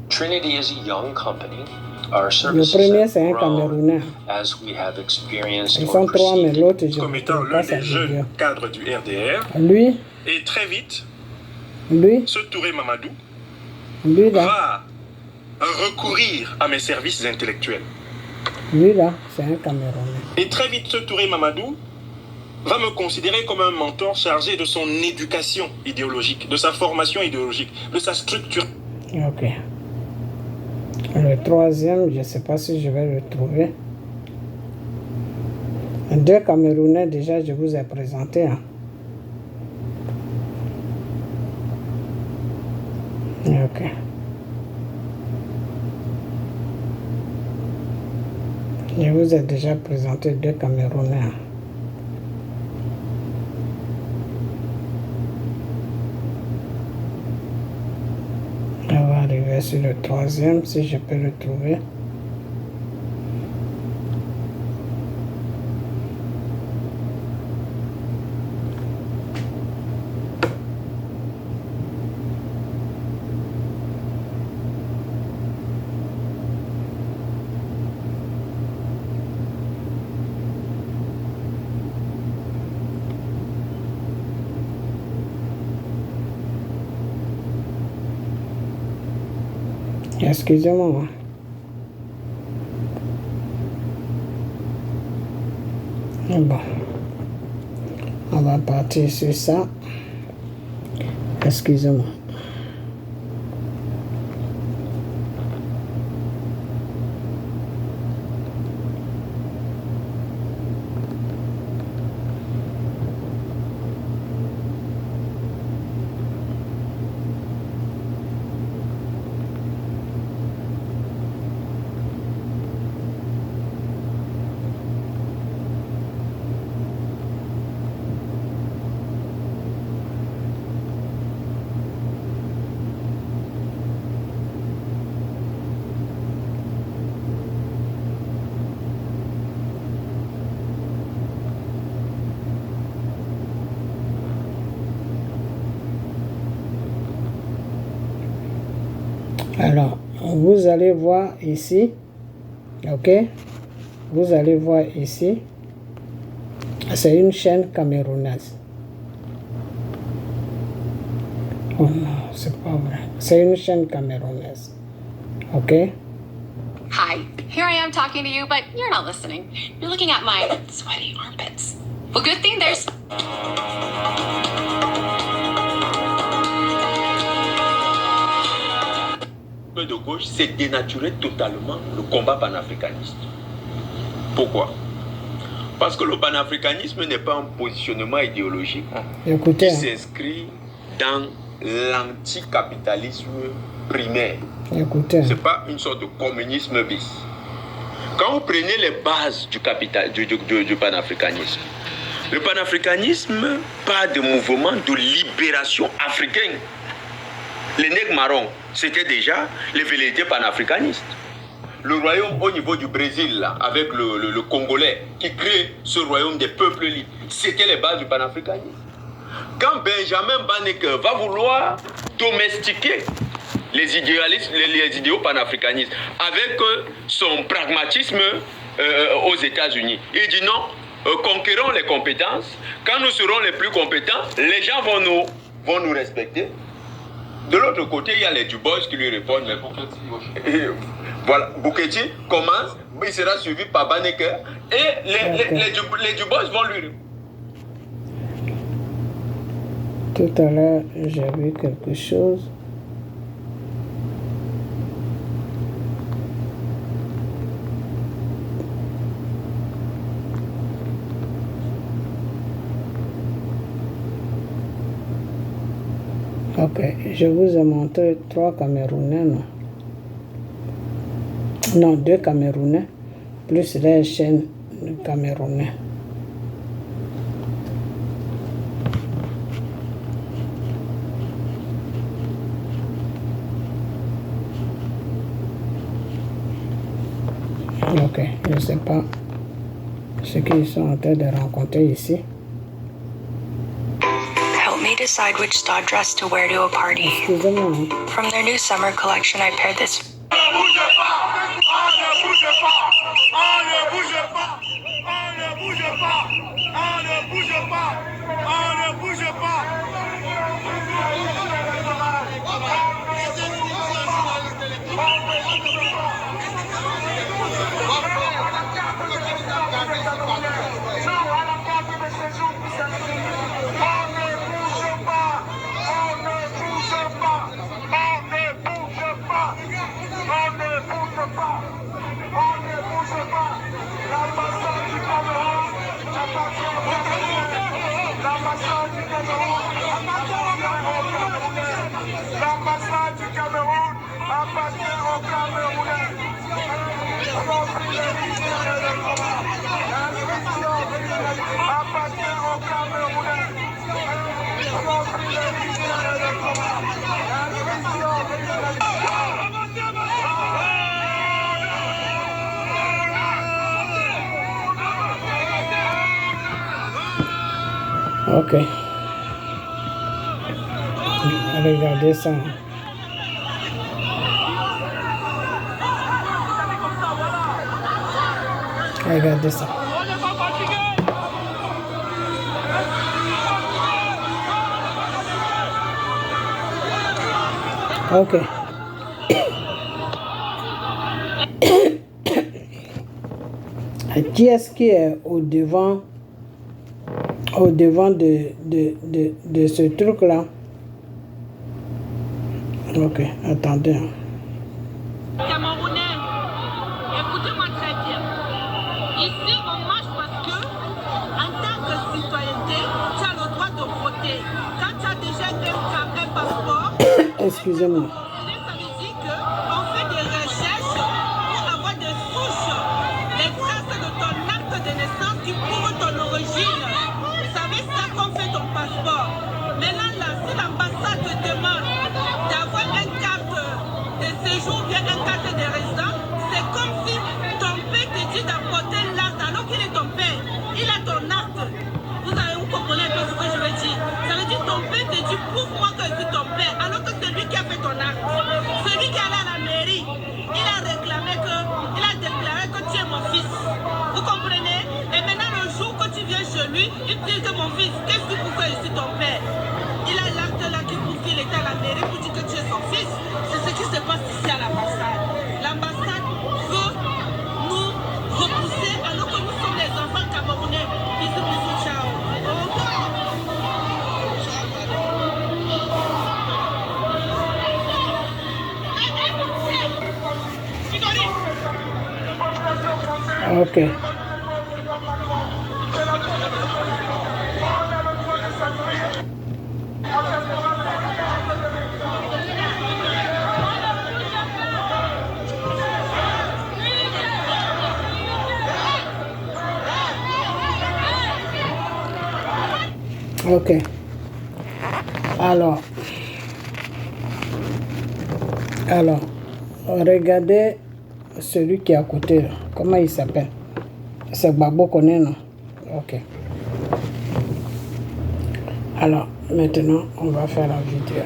Trinity is a young company. Our le services premier have c'est un grown Camerounais. as we have experienced Ils or sont trois, mais perceived. l'autre, je comme ne étant peux l'un pas sa des jeunes vidéo. cadres du RDR. Lui, Et très vite, lui, ce Touré Mamadou lui là, va recourir à mes services intellectuels. lui là, c'est un Camerounais. Et très vite, ce Touré Mamadou va me considérer comme un mentor chargé de son éducation idéologique, de sa formation idéologique, de sa structure. Ok. Le troisième, je ne sais pas si je vais le trouver. Deux Camerounais, déjà, je vous ai présenté. Hein. Ok. Je vous ai déjà présenté deux Camerounais. Hein. On va arriver sur le troisième, si je peux le trouver. Excusez-moi. Bon. On va partir sur ça. Excusez-moi. Alors, vous allez voir ici, ok? Vous allez voir ici, c'est une chaîne camerounaise. Oh non, c'est pas vrai. C'est une chaîne camerounaise, ok? Hi, here I am talking to you, but you're not listening. You're looking at my sweaty armpits. Well, good thing there's... De gauche, c'est dénaturer totalement le combat panafricaniste. Pourquoi? Parce que le panafricanisme n'est pas un positionnement idéologique Écoutez, qui s'inscrit dans l'anticapitalisme primaire. écoutez. C'est pas une sorte de communisme bis. Quand vous prenez les bases du panafricanisme, le panafricanisme part de mouvements de libération africaine. Les nègres marrons, c'était déjà les velléités panafricanistes. Le royaume au niveau du Brésil, là, avec le Congolais, qui crée ce royaume des peuples libres, c'était les bases du panafricanisme. Quand Benjamin Banneker va vouloir domestiquer les idéalistes, les idéaux panafricanistes, avec son pragmatisme aux États-Unis, il dit non, conquérons les compétences. Quand nous serons les plus compétents, les gens vont nous respecter. De l'autre côté, il y a les Dubois qui lui répondent. Mais voilà, Buketi commence, il sera suivi par Banneker et les Dubois vont lui répondre. Tout à l'heure, j'ai vu quelque chose. Ok, je vous ai montré 3 Camerounais, non? Non, 2 Camerounais, plus les chaînes Camerounais. Ok, je ne sais pas ce qu'ils sont en train de rencontrer ici. Help me decide which star dress to wear to a party. Excusez-moi. Hein. From their new summer collection, I paired this. L'ambassade du Cameroun appartient au Camerounais. Appartient au Camerounais. Ok. Regardez ça. Regardez ça. Ok. Qui est-ce qui est au devant de ce truc-là? Ok, attendez. Camerounais, écoutez-moi très bien. Ici, on marche parce que, en tant que citoyenneté, tu as le droit de voter. Quand tu as déjà un passeport, excusez-moi. Ça veut dire qu'on fait des recherches pour avoir des souches, les traces de ton acte de naissance qui prouvent ton origine. Vous savez ça qu'on fait ton passeport. Maintenant, là, si l'ambassade te demande d'avoir une carte de séjour ou bien une carte de résident, c'est comme si ton père te dit d'apporter l'acte alors qu'il est ton père. Il a ton acte. Vous comprenez un peu ce que je veux dire? Ça veut dire ton père te dit prouve-moi que je suis ton père alors que c'est lui qui a fait ton acte. Celui qui est allé à la mairie, il a déclaré que tu es mon fils. Vous comprenez? Et maintenant le jour que tu viens chez lui, il te dit que mon fils, qu'est-ce que tu fais ici ton père? Il a l'acte là qui prouve qu'il était à la mairie pour dire que tu es son fils. C'est ce qui se passe ici à l'ambassade. L'ambassade veut nous repousser alors que nous sommes les enfants camerounais. Bisous, bisous, ciao. Au revoir. Ok. Ok. Alors, regardez celui qui est à côté là. Comment il s'appelle? C'est Babo Koné, non? Ok. Alors, maintenant, on va faire la vidéo.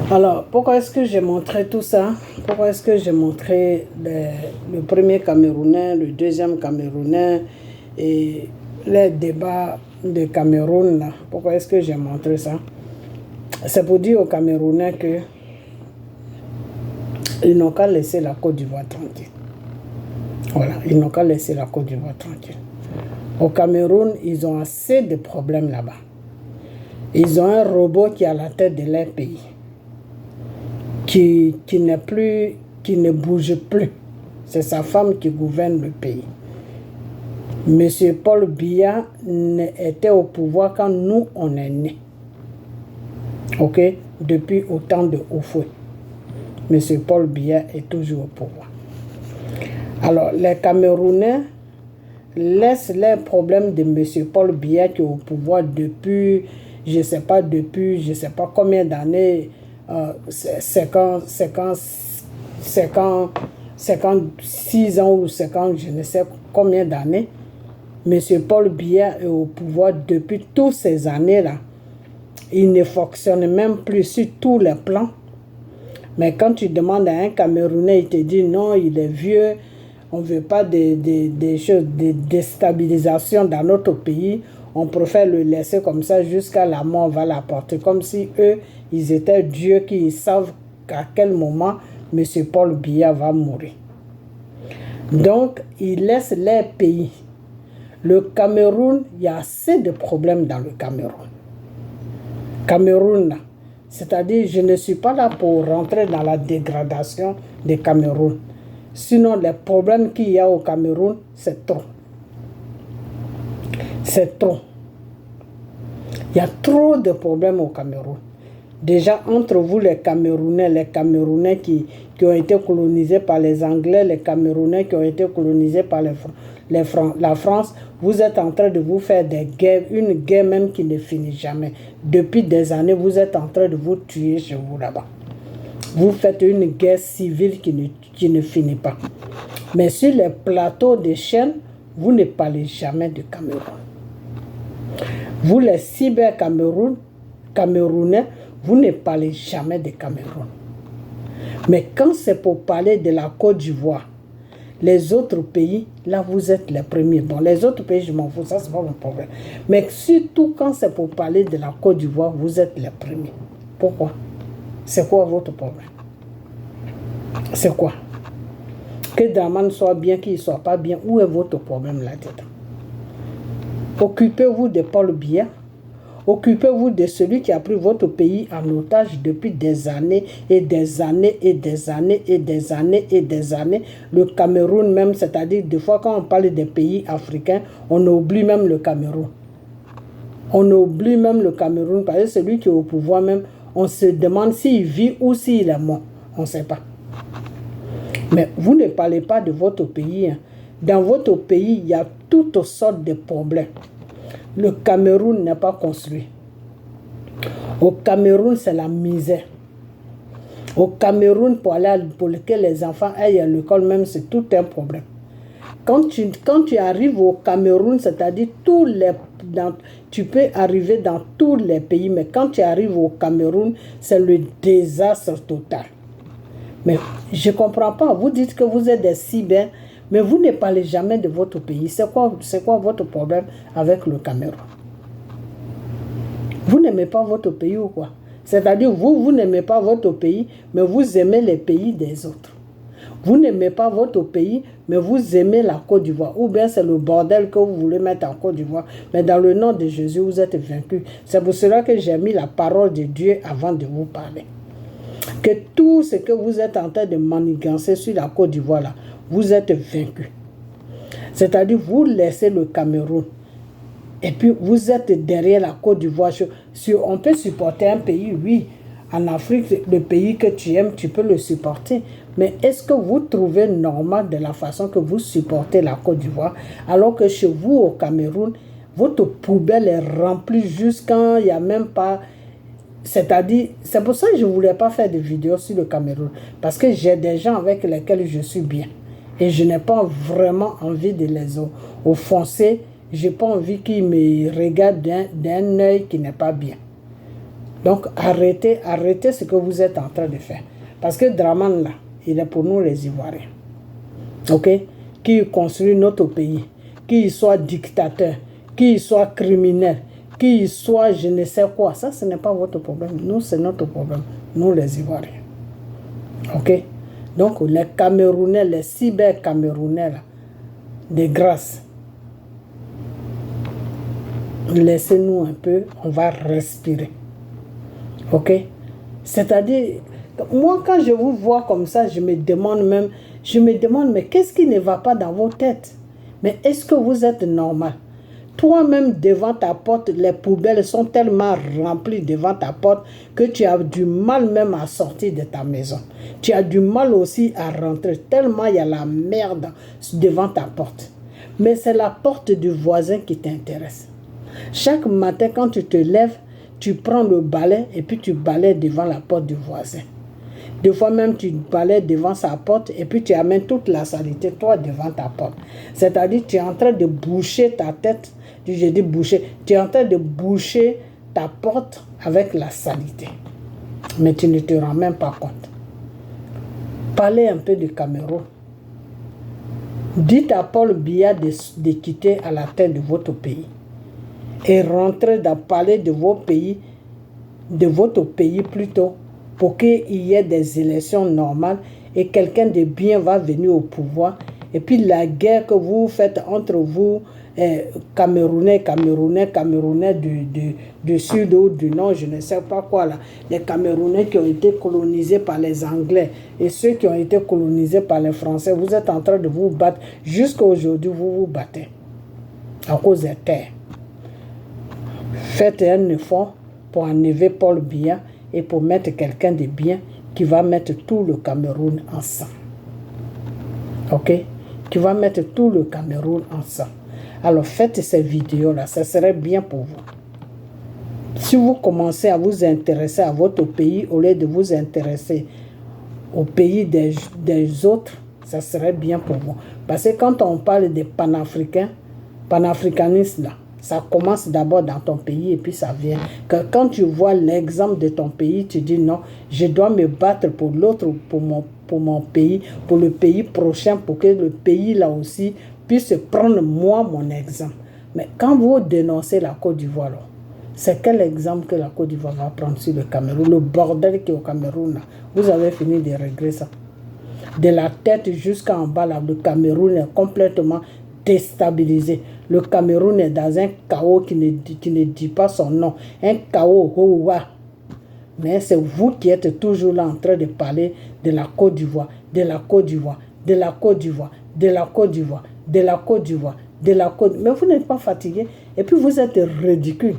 Alors, pourquoi est-ce que j'ai montré tout ça? Pourquoi est-ce que j'ai montré le premier Camerounais, le deuxième Camerounais et les débats de Cameroun là? Pourquoi est-ce que j'ai montré ça? C'est pour dire aux Camerounais que ils n'ont qu'à laisser la Côte d'Ivoire tranquille. Voilà, ils n'ont qu'à laisser la Côte d'Ivoire tranquille. Au Cameroun, ils ont assez de problèmes là-bas. Ils ont un robot qui est à la tête de leur pays, qui ne bouge plus. C'est sa femme qui gouverne le pays. Monsieur Paul Biya était au pouvoir quand nous, on est nés. Ok? Depuis autant de Houphouët. Monsieur Paul Biya est toujours au pouvoir. Alors, les Camerounais laissent les problèmes de monsieur Paul Biya qui est au pouvoir depuis, je ne sais pas combien d'années, 56 ans ou 50, je ne sais combien d'années. Monsieur Paul Biya est au pouvoir depuis toutes ces années-là. Il ne fonctionne même plus sur tous les plans. Mais quand tu demandes à un Camerounais, il te dit non, il est vieux, on ne veut pas des choses, de déstabilisation dans notre pays. On préfère le laisser comme ça jusqu'à la mort, on va l'apporter. Comme si eux, ils étaient Dieu qui savent à quel moment M. Paul Biya va mourir. Donc, ils laissent les pays. Le Cameroun, il y a assez de problèmes dans le Cameroun. Cameroun, c'est-à-dire, je ne suis pas là pour rentrer dans la dégradation du Cameroun. Sinon, les problèmes qu'il y a au Cameroun, c'est trop. C'est trop. Il y a trop de problèmes au Cameroun. Déjà, entre vous, les Camerounais qui ont été colonisés par les Anglais, les Camerounais qui ont été colonisés par la France, vous êtes en train de vous faire des guerres, une guerre même qui ne finit jamais. Depuis des années, vous êtes en train de vous tuer chez vous là-bas. Vous faites une guerre civile qui ne finit pas. Mais sur les plateaux de chaînes, vous ne parlez jamais de Cameroun. Vous, les cyber-Camerounais, vous ne parlez jamais de Cameroun. Mais quand c'est pour parler de la Côte d'Ivoire, les autres pays, là, vous êtes les premiers. Bon, les autres pays, je m'en fous, ça, c'est pas mon problème. Mais surtout, quand c'est pour parler de la Côte d'Ivoire, vous êtes les premiers. Pourquoi? C'est quoi votre problème? C'est quoi? Que Dramane soit bien, qu'il ne soit pas bien, où est votre problème là-dedans? Occupez-vous de Paul Biya. Occupez-vous de celui qui a pris votre pays en otage depuis des années et des années et des années et des années et des années. Le Cameroun même, c'est-à-dire des fois quand on parle des pays africains, on oublie même le Cameroun. On oublie même le Cameroun parce que celui qui est au pouvoir même, on se demande s'il vit ou s'il est mort. On ne sait pas. Mais vous ne parlez pas de votre pays. Hein. Dans votre pays, il y a toutes sortes de problèmes. Le Cameroun n'est pas construit. Au Cameroun, c'est la misère. Au Cameroun, pour que les enfants aillent à l'école même, c'est tout un problème. Quand tu arrives au Cameroun, c'est-à-dire tu peux arriver dans tous les pays, mais quand tu arrives au Cameroun, c'est le désastre total. Mais je ne comprends pas. Vous dites que vous êtes des cyber, mais vous ne parlez jamais de votre pays. C'est quoi votre problème avec le Cameroun? Vous n'aimez pas votre pays ou quoi? C'est-à-dire, vous n'aimez pas votre pays, mais vous aimez les pays des autres. Vous n'aimez pas votre pays, mais vous aimez la Côte d'Ivoire. Ou bien c'est le bordel que vous voulez mettre en Côte d'Ivoire. Mais dans le nom de Jésus, vous êtes vaincus. C'est pour cela que j'ai mis la parole de Dieu avant de vous parler. Que tout ce que vous êtes en train de manigancer sur la Côte d'Ivoire, là, vous êtes vaincus. C'est-à-dire, vous laissez le Cameroun. Et puis, vous êtes derrière la Côte d'Ivoire. On peut supporter un pays, oui. En Afrique, le pays que tu aimes, tu peux le supporter. Mais est-ce que vous trouvez normal de la façon que vous supportez la Côte d'Ivoire, alors que chez vous, au Cameroun, votre poubelle est remplie jusqu'à il n'y a même pas... C'est-à-dire, c'est pour ça que je ne voulais pas faire de vidéos sur le Cameroun. Parce que j'ai des gens avec lesquels je suis bien. Et je n'ai pas vraiment envie de les offenser. Je n'ai pas envie qu'ils me regardent d'un œil qui n'est pas bien. Donc, arrêtez ce que vous êtes en train de faire. Parce que Dramane, là, il est pour nous les Ivoiriens. OK? Qu'il construit notre pays, qu'il soit dictateur, qu'il soit criminel, qu'il soit je ne sais quoi. Ça, ce n'est pas votre problème. Nous, c'est notre problème. Nous, les Ivoiriens. OK? Donc, les Camerounais, les cyber-Camerounais, là, de grâce, laissez-nous un peu, on va respirer. OK? C'est-à-dire, Moi, quand je vous vois comme ça, je me demande, mais qu'est-ce qui ne va pas dans vos têtes? Mais est-ce que vous êtes normal? Toi-même, devant ta porte, les poubelles sont tellement remplies devant ta porte que tu as du mal même à sortir de ta maison. Tu as du mal aussi à rentrer, tellement il y a la merde devant ta porte. Mais c'est la porte du voisin qui t'intéresse. Chaque matin, quand tu te lèves, tu prends le balai et puis tu balaies devant la porte du voisin. Des fois même, tu balaies devant sa porte et puis tu amènes toute la saleté, toi, devant ta porte. C'est-à-dire, tu es en train de boucher ta tête. Je dis boucher. Tu es en train de boucher ta porte avec la saleté. Mais tu ne te rends même pas compte. Parlez un peu du Cameroun. Dites à Paul Biya de quitter à la tête de votre pays. Et rentrer dans parler de vos pays, de votre pays plutôt, pour qu'il y ait des élections normales et quelqu'un de bien va venir au pouvoir. Et puis la guerre que vous faites entre vous, Camerounais du sud ou du nord, je ne sais pas quoi là, les Camerounais qui ont été colonisés par les Anglais et ceux qui ont été colonisés par les Français, vous êtes en train de vous battre. Jusqu'à aujourd'hui, vous vous battez à cause des terres. Faites un effort pour enlever Paul Biya et pour mettre quelqu'un de bien qui va mettre tout le Cameroun ensemble. Ok? Qui va mettre tout le Cameroun ensemble. Alors faites ces vidéos-là, ça serait bien pour vous. Si vous commencez à vous intéresser à votre pays au lieu de vous intéresser au pays des autres, ça serait bien pour vous. Parce que quand on parle des panafricanistes là, ça commence d'abord dans ton pays et puis ça vient. Quand tu vois l'exemple de ton pays, tu dis non, je dois me battre pour l'autre, pour mon pays, pour le pays prochain, pour que le pays là aussi puisse prendre moi mon exemple. Mais quand vous dénoncez la Côte d'Ivoire, c'est quel exemple que la Côte d'Ivoire va prendre sur le Cameroun? Le bordel qui est au Cameroun, là, vous avez fini de régler ça. De la tête jusqu'en bas, là, le Cameroun est complètement déstabilisé. Le Cameroun est dans un chaos qui ne dit pas son nom. Un chaos, mais c'est vous qui êtes toujours là en train de parler de la Côte d'Ivoire, de la Côte d'Ivoire, de la Côte d'Ivoire, de la Côte d'Ivoire, de la Côte d'Ivoire, de la Côte. Mais vous n'êtes pas fatigué. Et puis vous êtes ridicule.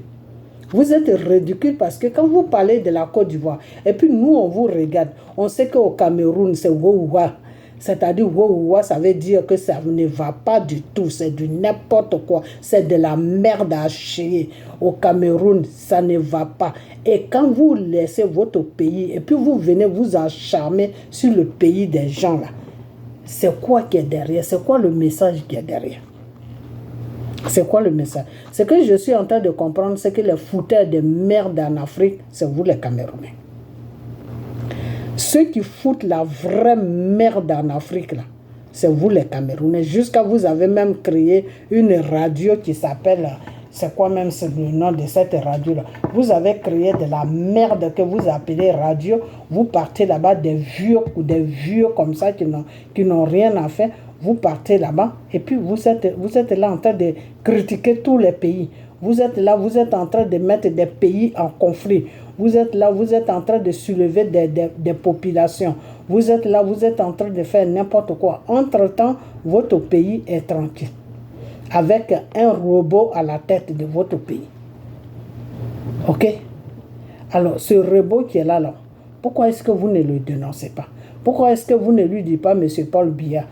Vous êtes ridicule parce que quand vous parlez de la Côte d'Ivoire, et puis nous on vous regarde, on sait qu'au Cameroun c'est wouwa. C'est-à-dire, wouwa, ça veut dire que ça ne va pas du tout, c'est du n'importe quoi, c'est de la merde à chier. Au Cameroun, ça ne va pas. Et quand vous laissez votre pays, et puis vous venez vous acharner sur le pays des gens là, c'est quoi qui est derrière? C'est quoi le message qui est derrière? C'est quoi le message? Ce que je suis en train de comprendre, c'est que les fouteurs de merde en Afrique, c'est vous les Camerounais. Ceux qui foutent la vraie merde en Afrique, là, c'est vous les Camerounais. Jusqu'à vous avez même créé une radio qui s'appelle, c'est quoi même le nom de cette radio-là? Vous avez créé de la merde que vous appelez radio. Vous partez là-bas, des vieux comme ça qui n'ont rien à faire. Vous partez là-bas et puis vous êtes là en train de critiquer tous les pays. Vous êtes là, vous êtes en train de mettre des pays en conflit. Vous êtes là, vous êtes en train de soulever des populations. Vous êtes là, vous êtes en train de faire n'importe quoi. Entre-temps, votre pays est tranquille. Avec un robot à la tête de votre pays. Ok? Alors, ce robot qui est là, pourquoi est-ce que vous ne le dénoncez pas? Pourquoi est-ce que vous ne lui dites pas, M. Paul Biya,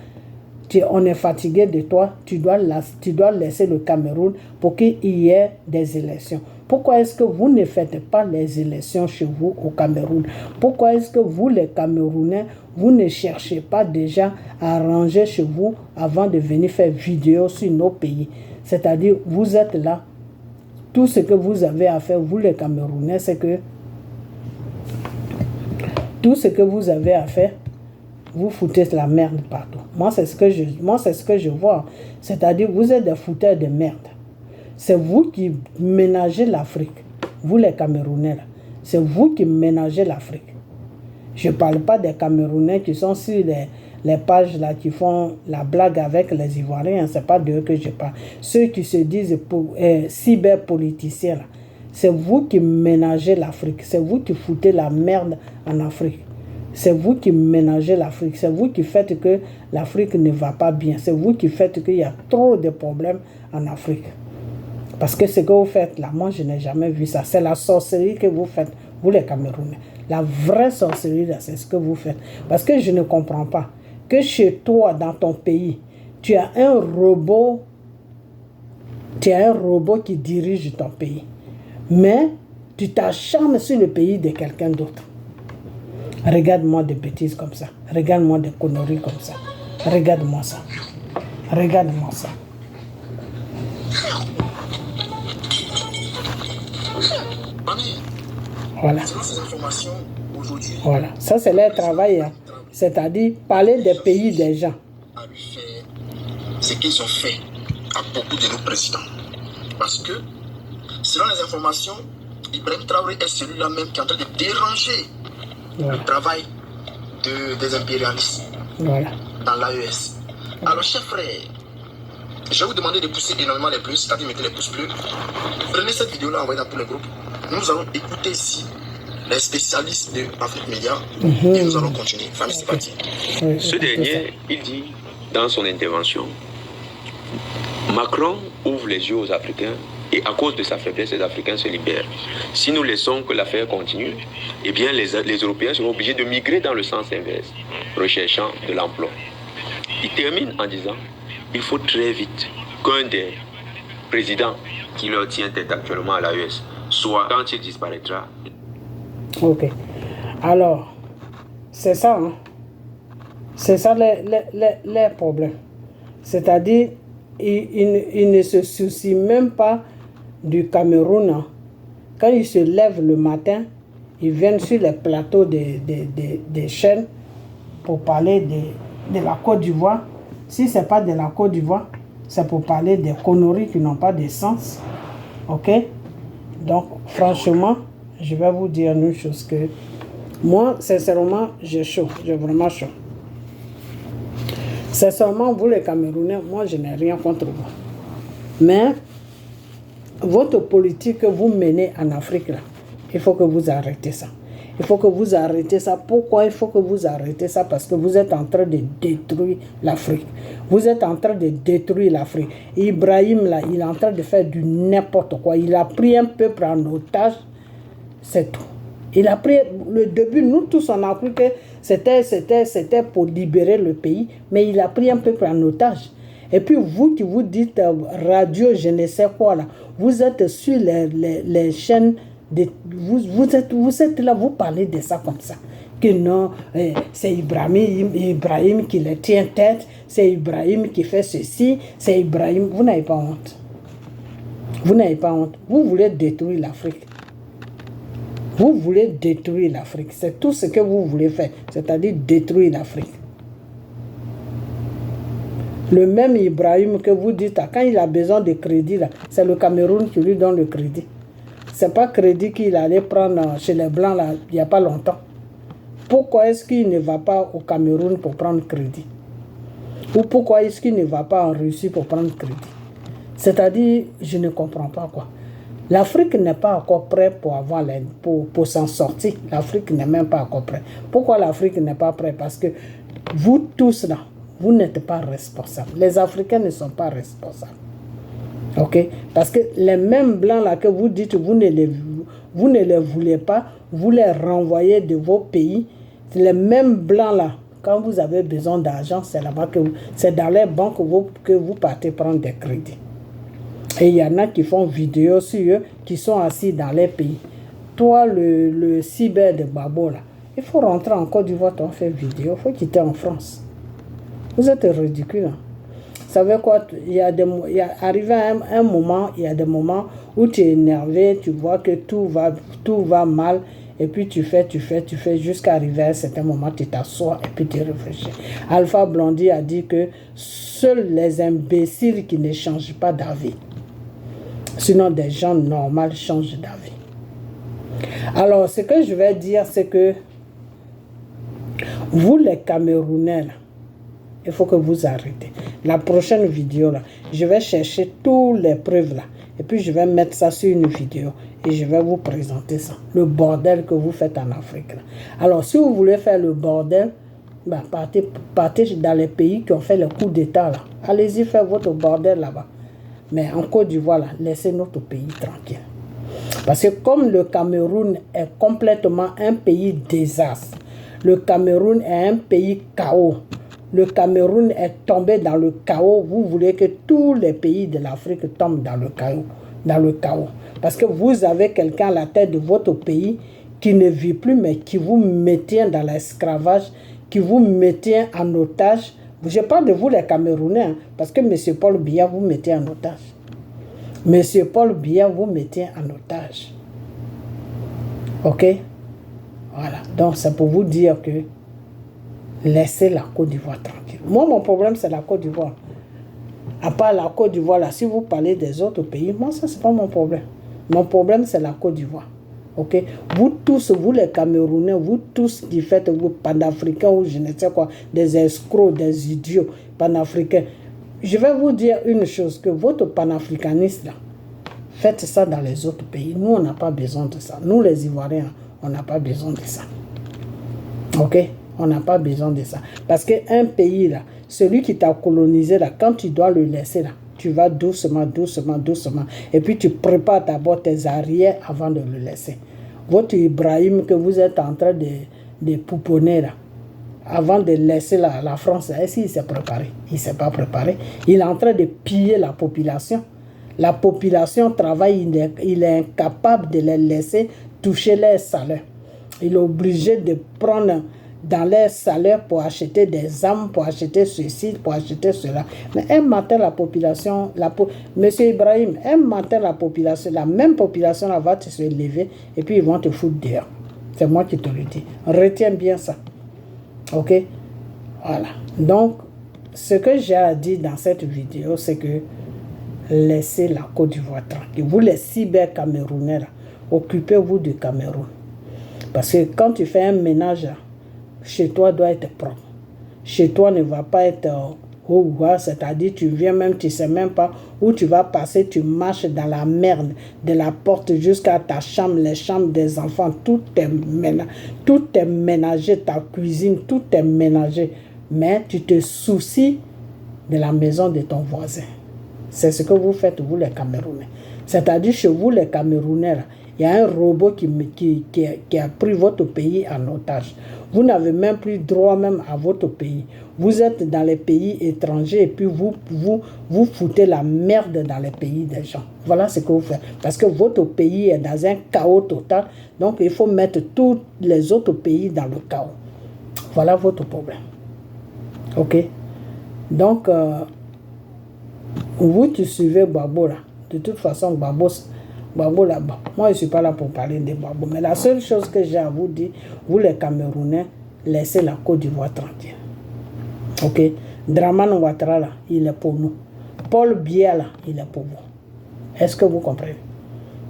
on est fatigué de toi, tu dois laisser le Cameroun pour qu'il y ait des élections. Pourquoi est-ce que vous ne faites pas les élections chez vous au Cameroun? Pourquoi est-ce que vous, les Camerounais, vous ne cherchez pas déjà à ranger chez vous avant de venir faire vidéo sur nos pays? C'est-à-dire, vous êtes là, tout ce que vous avez à faire, vous les Camerounais, c'est que tout ce que vous avez à faire, vous foutez la merde partout. Moi, c'est ce que je vois. C'est-à-dire, vous êtes des fouteurs de merde. C'est vous qui ménagez l'Afrique. Vous, les Camerounais, là. C'est vous qui ménagez l'Afrique. Je ne parle pas des Camerounais qui sont sur les pages là, qui font la blague avec les Ivoiriens. Ce n'est pas d'eux que je parle. Ceux qui se disent cyberpoliticiens, là. C'est vous qui ménagez l'Afrique. C'est vous qui foutez la merde en Afrique. C'est vous qui ménagez l'Afrique. C'est vous qui faites que l'Afrique ne va pas bien. C'est vous qui faites qu'il y a trop de problèmes en Afrique. Parce que ce que vous faites là, moi je n'ai jamais vu ça. C'est la sorcellerie que vous faites, vous les Camerounais. La vraie sorcellerie là, c'est ce que vous faites. Parce que je ne comprends pas que chez toi, dans ton pays, tu as un robot qui dirige ton pays. Mais tu t'acharnes sur le pays de quelqu'un d'autre. Regarde-moi des bêtises comme ça. Regarde-moi des conneries comme ça. Regarde-moi ça. Regarde-moi ça. Voilà. Voilà. Ça, c'est leur travail. Hein. C'est-à-dire parler des pays des gens. Ce qu'ils ont fait à beaucoup de nos présidents. Parce que, selon les informations, Ibrahim Traoré est celui-là même qui est en train de déranger le travail des impérialistes dans l'AES. Alors, chers frères, je vais vous demander de pousser énormément les plus, c'est-à-dire mettez les pouces bleus. Prenez cette vidéo-là, envoyez dans tous les groupes. Nous allons écouter ici les spécialistes de Afrique Média et nous allons continuer. Famille, c'est parti. Ce dernier, il dit dans son intervention, Macron ouvre les yeux aux Africains et à cause de sa faiblesse, les Africains se libèrent. Si nous laissons que l'affaire continue, eh bien les Européens seront obligés de migrer dans le sens inverse, recherchant de l'emploi. Il termine en disant, il faut très vite qu'un des présidents qui leur tient tête actuellement à l'AES soit, quand il disparaîtra. Ok. Alors, c'est ça, hein? C'est ça les problèmes. C'est-à-dire, il ne se soucie même pas du Cameroun. Hein. Quand ils se lèvent le matin, ils viennent sur les plateaux des chaînes pour parler de la Côte d'Ivoire. Si ce n'est pas de la Côte d'Ivoire, c'est pour parler des conneries qui n'ont pas de sens. Ok? Donc, franchement, je vais vous dire une chose que moi, sincèrement, j'ai chaud. J'ai vraiment chaud. Sincèrement, vous les Camerounais, moi, je n'ai rien contre vous. Mais, votre politique que vous menez en Afrique, là, il faut que vous arrêtez ça. Il faut que vous arrêtez ça. Pourquoi il faut que vous arrêtez ça? Parce que vous êtes en train de détruire l'Afrique. Vous êtes en train de détruire l'Afrique. Ibrahim, là, il est en train de faire du n'importe quoi. Il a pris un peuple en otage. C'est tout. Il a pris le début, nous tous on a cru que c'était pour libérer le pays, mais il a pris un peuple en otage. Et puis vous qui vous dites radio, je ne sais quoi là, vous êtes sur les chaînes, vous êtes là, vous parlez de ça comme ça. Que non, c'est Ibrahim qui le tient tête, c'est Ibrahim qui fait ceci, c'est Ibrahim. Vous n'avez pas honte. Vous n'avez pas honte. Vous voulez détruire l'Afrique. Vous voulez détruire l'Afrique. C'est tout ce que vous voulez faire. C'est-à-dire détruire l'Afrique. Le même Ibrahim que vous dites, quand il a besoin de crédit, c'est le Cameroun qui lui donne le crédit. Ce n'est pas crédit qu'il allait prendre chez les Blancs là, il n'y a pas longtemps. Pourquoi est-ce qu'il ne va pas au Cameroun pour prendre crédit? Ou pourquoi est-ce qu'il ne va pas en Russie pour prendre crédit? C'est-à-dire, je ne comprends pas quoi. L'Afrique n'est pas encore prête pour s'en sortir. L'Afrique n'est même pas encore prête. Pourquoi l'Afrique n'est pas prête? Parce que vous tous là, vous n'êtes pas responsables. Les Africains ne sont pas responsables. Ok? Parce que les mêmes blancs là que vous dites, vous ne les voulez pas, vous les renvoyez de vos pays. Les mêmes blancs là, quand vous avez besoin d'argent, c'est là-bas c'est dans les banques que vous partez prendre des crédits. Et il y en a qui font vidéo sur eux, qui sont assis dans les pays. Toi, le cyber de Babo, là, il faut rentrer en Côte d'Ivoire, on fait vidéo, il faut quitter en France. Vous êtes ridicule. Hein? Vous savez quoi? Arrivé à un moment, il y a des moments où tu es énervé, tu vois que tout va mal, et puis tu fais, jusqu'à arriver à un certain moment, tu t'assois et puis tu réfléchis. Alpha Blondy a dit que seuls les imbéciles qui ne changent pas d'avis. Sinon, des gens normaux changent d'avis. Alors, ce que je vais dire, c'est que vous, les Camerounais, là, il faut que vous arrêtez. La prochaine vidéo, là, je vais chercher toutes les preuves là. Et puis je vais mettre ça sur une vidéo et je vais vous présenter ça. Le bordel que vous faites en Afrique. Là. Alors si vous voulez faire le bordel, ben, partez dans les pays qui ont fait le coup d'État. Allez-y faire votre bordel là-bas. Mais en Côte d'Ivoire, laissez notre pays tranquille. Parce que comme le Cameroun est complètement un pays désastre, le Cameroun est un pays chaos, le Cameroun est tombé dans le chaos, vous voulez que tous les pays de l'Afrique tombent dans le chaos. Parce que vous avez quelqu'un à la tête de votre pays qui ne vit plus, mais qui vous maintient dans l'esclavage, qui vous maintient en otage. Je parle de vous les Camerounais, hein, parce que M. Paul Biya vous mettez en otage. M. Paul Biya vous mettez en otage. Ok? Voilà. Donc, c'est pour vous dire que laissez la Côte d'Ivoire tranquille. Moi, mon problème, c'est la Côte d'Ivoire. À part la Côte d'Ivoire, là, si vous parlez des autres pays, moi, ça, c'est pas mon problème. Mon problème, c'est la Côte d'Ivoire. Ok? Vous tous, vous les Camerounais, vous tous qui faites vous panafricains ou je ne sais quoi, des escrocs, des idiots panafricains. Je vais vous dire une chose, que votre panafricaniste, là, faites ça dans les autres pays. Nous, on n'a pas besoin de ça. Nous, les Ivoiriens, on n'a pas besoin de ça. Ok? On n'a pas besoin de ça. Parce qu'un pays, là, celui qui t'a colonisé, là, quand tu dois le laisser, là, tu vas doucement. Et puis, tu prépares d'abord tes arrières avant de le laisser. Votre Ibrahim que vous êtes en train de pouponner, là, avant de laisser la France, est-ce qu'il s'est préparé? Il ne s'est pas préparé. Il est en train de piller la population. La population travaille, il est incapable de les laisser toucher leurs salaires. Il est obligé de prendre dans leurs salaires pour acheter des armes, pour acheter ceci, pour acheter cela. Mais un matin, la population, Monsieur Ibrahim, un matin, la même population là, va se lever et puis ils vont te foutre dehors. C'est moi qui te le dis. Retiens bien ça. Ok? Voilà. Donc, ce que j'ai à dire dans cette vidéo, c'est que laissez la Côte d'Ivoire tranquille. Vous, les cyber-camerounais, occupez-vous du Cameroun. Parce que quand tu fais un ménage, chez toi doit être propre. Chez toi ne va pas être c'est-à-dire tu viens même, tu ne sais même pas où tu vas passer, tu marches dans la merde, de la porte jusqu'à ta chambre, les chambres des enfants, tout est ménagé, ta cuisine, tout est ménagé. Mais tu te soucies de la maison de ton voisin. C'est ce que vous faites, vous les Camerounais. C'est-à-dire chez vous les Camerounais, là, il y a un robot qui a pris votre pays en otage. Vous n'avez même plus droit même à votre pays. Vous êtes dans les pays étrangers et puis vous foutez la merde dans les pays des gens. Voilà ce que vous faites. Parce que votre pays est dans un chaos total. Donc il faut mettre tous les autres pays dans le chaos. Voilà votre problème. Ok? Donc, vous, tu suivez Gbagbo là. De toute façon, Gbagbo là-bas. Moi, je ne suis pas là pour parler de Gbagbo. Mais la seule chose que j'ai à vous dire, vous les Camerounais, laissez la Côte d'Ivoire tranquille. Ok? Dramane Ouattara là, il est pour nous. Paul Biya là, il est pour vous. Est-ce que vous comprenez?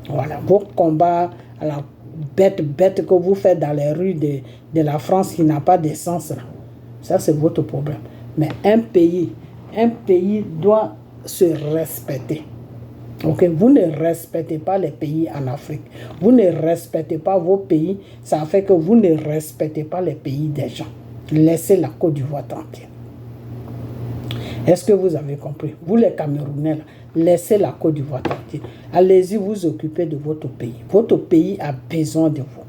Voilà. Vos combats à la bête que vous faites dans les rues de la France qui n'a pas de sens là. Ça, c'est votre problème. Mais un pays doit se respecter. Ok, vous ne respectez pas les pays en Afrique. Vous ne respectez pas vos pays. Ça fait que vous ne respectez pas les pays des gens. Laissez la Côte d'Ivoire tranquille. Est-ce que vous avez compris? Vous les Camerounais, là, laissez la Côte d'Ivoire tranquille. Allez-y vous occuper de votre pays. Votre pays a besoin de vous.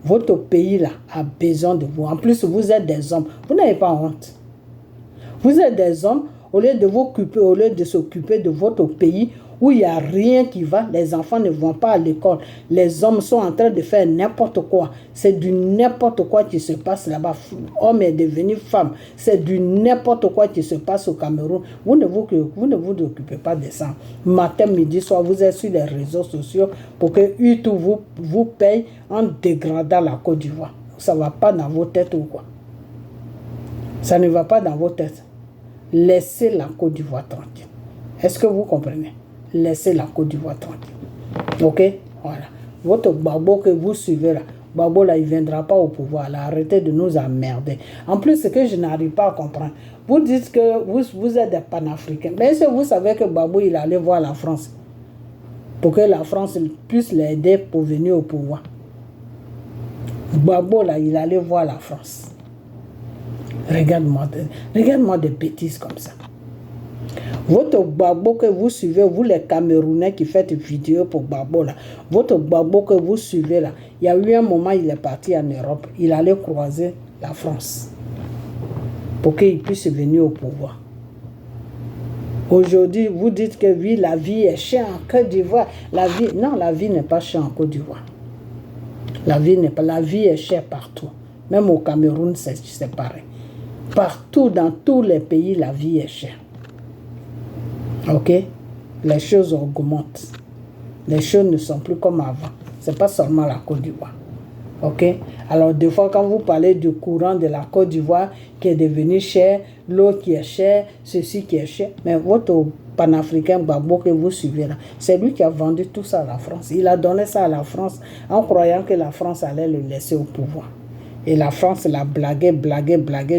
Votre pays là a besoin de vous. En plus, vous êtes des hommes. Vous n'avez pas honte. Vous êtes des hommes. Au lieu de s'occuper de votre pays où il n'y a rien qui va, les enfants ne vont pas à l'école. Les hommes sont en train de faire n'importe quoi. C'est du n'importe quoi qui se passe là-bas. Homme est devenu femme. C'est du n'importe quoi qui se passe au Cameroun. Vous ne vous occupez pas de ça. Matin, midi, soir, vous êtes sur les réseaux sociaux pour que YouTube vous paye en dégradant la Côte d'Ivoire. Ça ne va pas dans vos têtes ou quoi? Ça ne va pas dans vos têtes. Laissez la Côte d'Ivoire tranquille. Est-ce que vous comprenez? Laissez la Côte d'Ivoire tranquille. Ok? Voilà. Votre Gbagbo que vous suivez là, Gbagbo là, il ne viendra pas au pouvoir. Là. Arrêtez de nous emmerder. En plus, ce que je n'arrive pas à comprendre, vous dites que vous êtes des panafricains. Mais est-ce que vous savez que Gbagbo, il allait voir la France? pour que la France puisse l'aider pour venir au pouvoir. Gbagbo, là, il allait voir la France. Regarde-moi des bêtises comme ça. Votre Gbagbo que vous suivez, vous les Camerounais qui faites vidéo pour Gbagbo, là, votre Gbagbo que vous suivez, là, il y a eu un moment, il est parti en Europe. Il allait croiser la France pour qu'il puisse venir au pouvoir. Aujourd'hui, vous dites que oui, la vie est chère en Côte d'Ivoire. Non, la vie n'est pas chère en Côte d'Ivoire. La vie est chère partout. Même au Cameroun, c'est pareil. Partout, dans tous les pays, la vie est chère. Ok? Les choses augmentent. Les choses ne sont plus comme avant. Ce n'est pas seulement la Côte d'Ivoire. Ok? Alors, des fois, quand vous parlez du courant de la Côte d'Ivoire qui est devenu cher, l'eau qui est chère, ceci qui est cher, mais votre panafricain Gbagbo que vous suivez là, c'est lui qui a vendu tout ça à la France. Il a donné ça à la France en croyant que la France allait le laisser au pouvoir. Et la France l'a blagué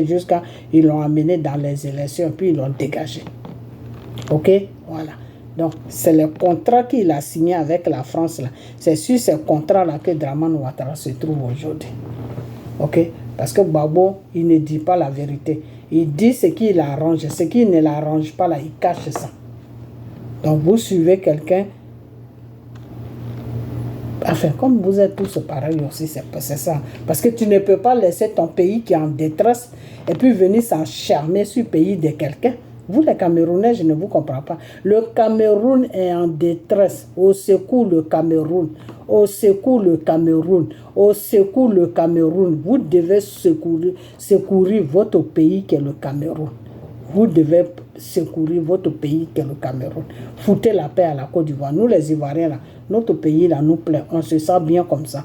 jusqu'à ils l'ont amené dans les élections, puis ils l'ont dégagé. Ok? Voilà. Donc, c'est le contrat qu'il a signé avec la France là. C'est sur ce contrat-là que Dramane Ouattara se trouve aujourd'hui. Ok? Parce que Gbagbo, il ne dit pas la vérité. Il dit ce qui l'arrange. Ce qui ne l'arrange pas là, il cache ça. Donc, vous suivez quelqu'un. Enfin, comme vous êtes tous pareils aussi, c'est ça. Parce que tu ne peux pas laisser ton pays qui est en détresse et puis venir s'encharmer sur le pays de quelqu'un. Vous, les Camerounais, je ne vous comprends pas. Le Cameroun est en détresse. Au secours, le Cameroun. Au secours, le Cameroun. Au secours, le Cameroun. Vous devez secourir votre pays qui est le Cameroun. Vous devez secourir votre pays qui est le Cameroun. Foutez la paix à la Côte d'Ivoire. Nous, les Ivoiriens, là, notre pays, là, nous plaît. On se sent bien comme ça.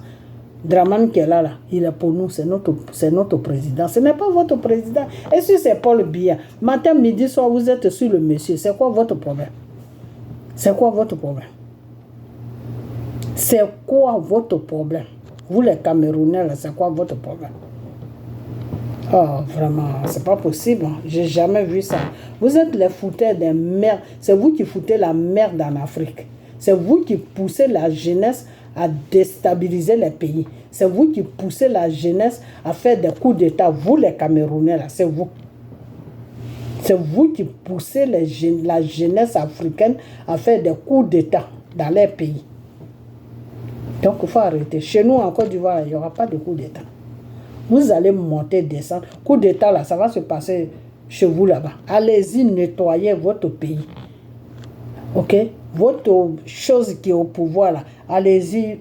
Dramane qui est là, il est pour nous, c'est notre président. Ce n'est pas votre président. Et si c'est Paul Biya, matin, midi, soir, vous êtes sur le monsieur. C'est quoi votre problème? C'est quoi votre problème? C'est quoi votre problème? Vous les Camerounais, là, c'est quoi votre problème? Oh, vraiment, c'est pas possible. Hein. J'ai jamais vu ça. Vous êtes les fouteurs des merdes. C'est vous qui foutez la merde en Afrique. C'est vous qui poussez la jeunesse à déstabiliser les pays. C'est vous qui poussez la jeunesse à faire des coups d'État. Vous, les Camerounais, là, c'est vous. C'est vous qui poussez la jeunesse africaine à faire des coups d'État dans les pays. Donc, il faut arrêter. Chez nous, en Côte d'Ivoire, il n'y aura pas de coup d'État. Vous allez monter, descendre. Coup d'État, là, ça va se passer chez vous là-bas. Allez-y, nettoyer votre pays. Ok? Votre chose qui est au pouvoir, là, allez-y,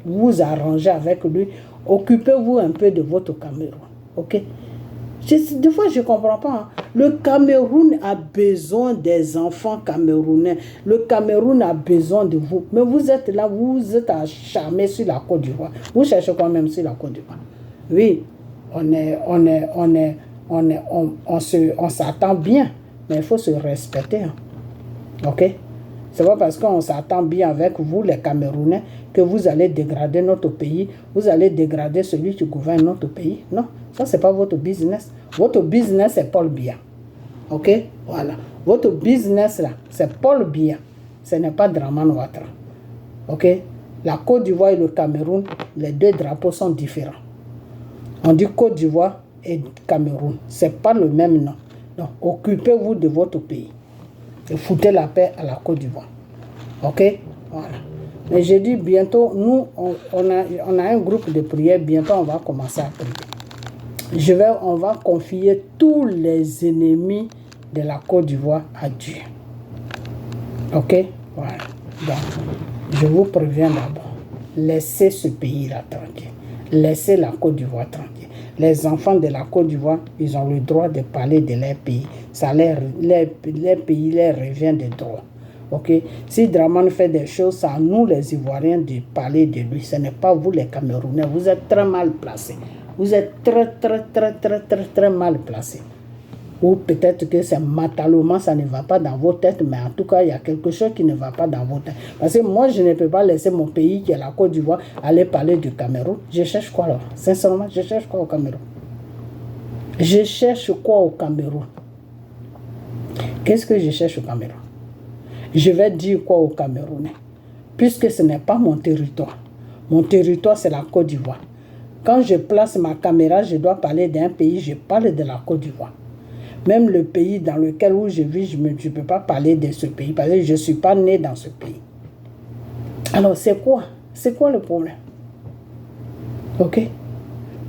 vous arrangez avec lui. Occupez-vous un peu de votre Cameroun. Ok? Des fois, je ne comprends pas. Hein. Le Cameroun a besoin des enfants camerounais. Le Cameroun a besoin de vous. Mais vous êtes là, vous êtes acharnés sur la Côte d'Ivoire. Vous cherchez quand même sur la Côte d'Ivoire. Oui, on s'attend bien, mais il faut se respecter. Hein. Ok? C'est pas parce qu'on s'attend bien avec vous, les Camerounais, que vous allez dégrader notre pays, vous allez dégrader celui qui gouverne notre pays. Non, ça, c'est pas votre business. Votre business, c'est Paul Biya. Ok? Voilà. Votre business, là, c'est Paul Biya. Ce n'est pas Dramane Ouattara. Ok? La Côte d'Ivoire et le Cameroun, les deux drapeaux sont différents. On dit Côte d'Ivoire et Cameroun. Ce n'est pas le même nom. Donc, occupez-vous de votre pays. Et foutez la paix à la Côte d'Ivoire. Ok? Voilà. Mais j'ai dit bientôt, nous, on a un groupe de prière. Bientôt, on va commencer à prier. On va confier tous les ennemis de la Côte d'Ivoire à Dieu. Ok? Voilà. Donc, je vous préviens d'abord. Laissez ce pays-là tranquille. Laissez la Côte d'Ivoire tranquille. Les enfants de la Côte d'Ivoire, ils ont le droit de parler de leur pays. Ça les pays leur revient de droit. Ok? Si Dramane fait des choses, c'est à nous les Ivoiriens de parler de lui. Ce n'est pas vous les Camerounais. Vous êtes très mal placés. Vous êtes très mal placés. Ou peut-être que c'est mentalement, ça ne va pas dans vos têtes, mais en tout cas, il y a quelque chose qui ne va pas dans vos têtes. Parce que moi, je ne peux pas laisser mon pays, qui est la Côte d'Ivoire, aller parler du Cameroun. Je cherche quoi alors? Sincèrement, je cherche quoi au Cameroun? Je cherche quoi au Cameroun? Qu'est-ce que je cherche au Cameroun? Je vais dire quoi aux Camerounais? puisque ce n'est pas mon territoire. Mon territoire, c'est la Côte d'Ivoire. Quand je place ma caméra, je dois parler d'un pays, je parle de la Côte d'Ivoire. Même le pays dans lequel où je vis, je ne peux pas parler de ce pays parce que je ne suis pas né dans ce pays. Alors, c'est quoi? C'est quoi le problème? Ok?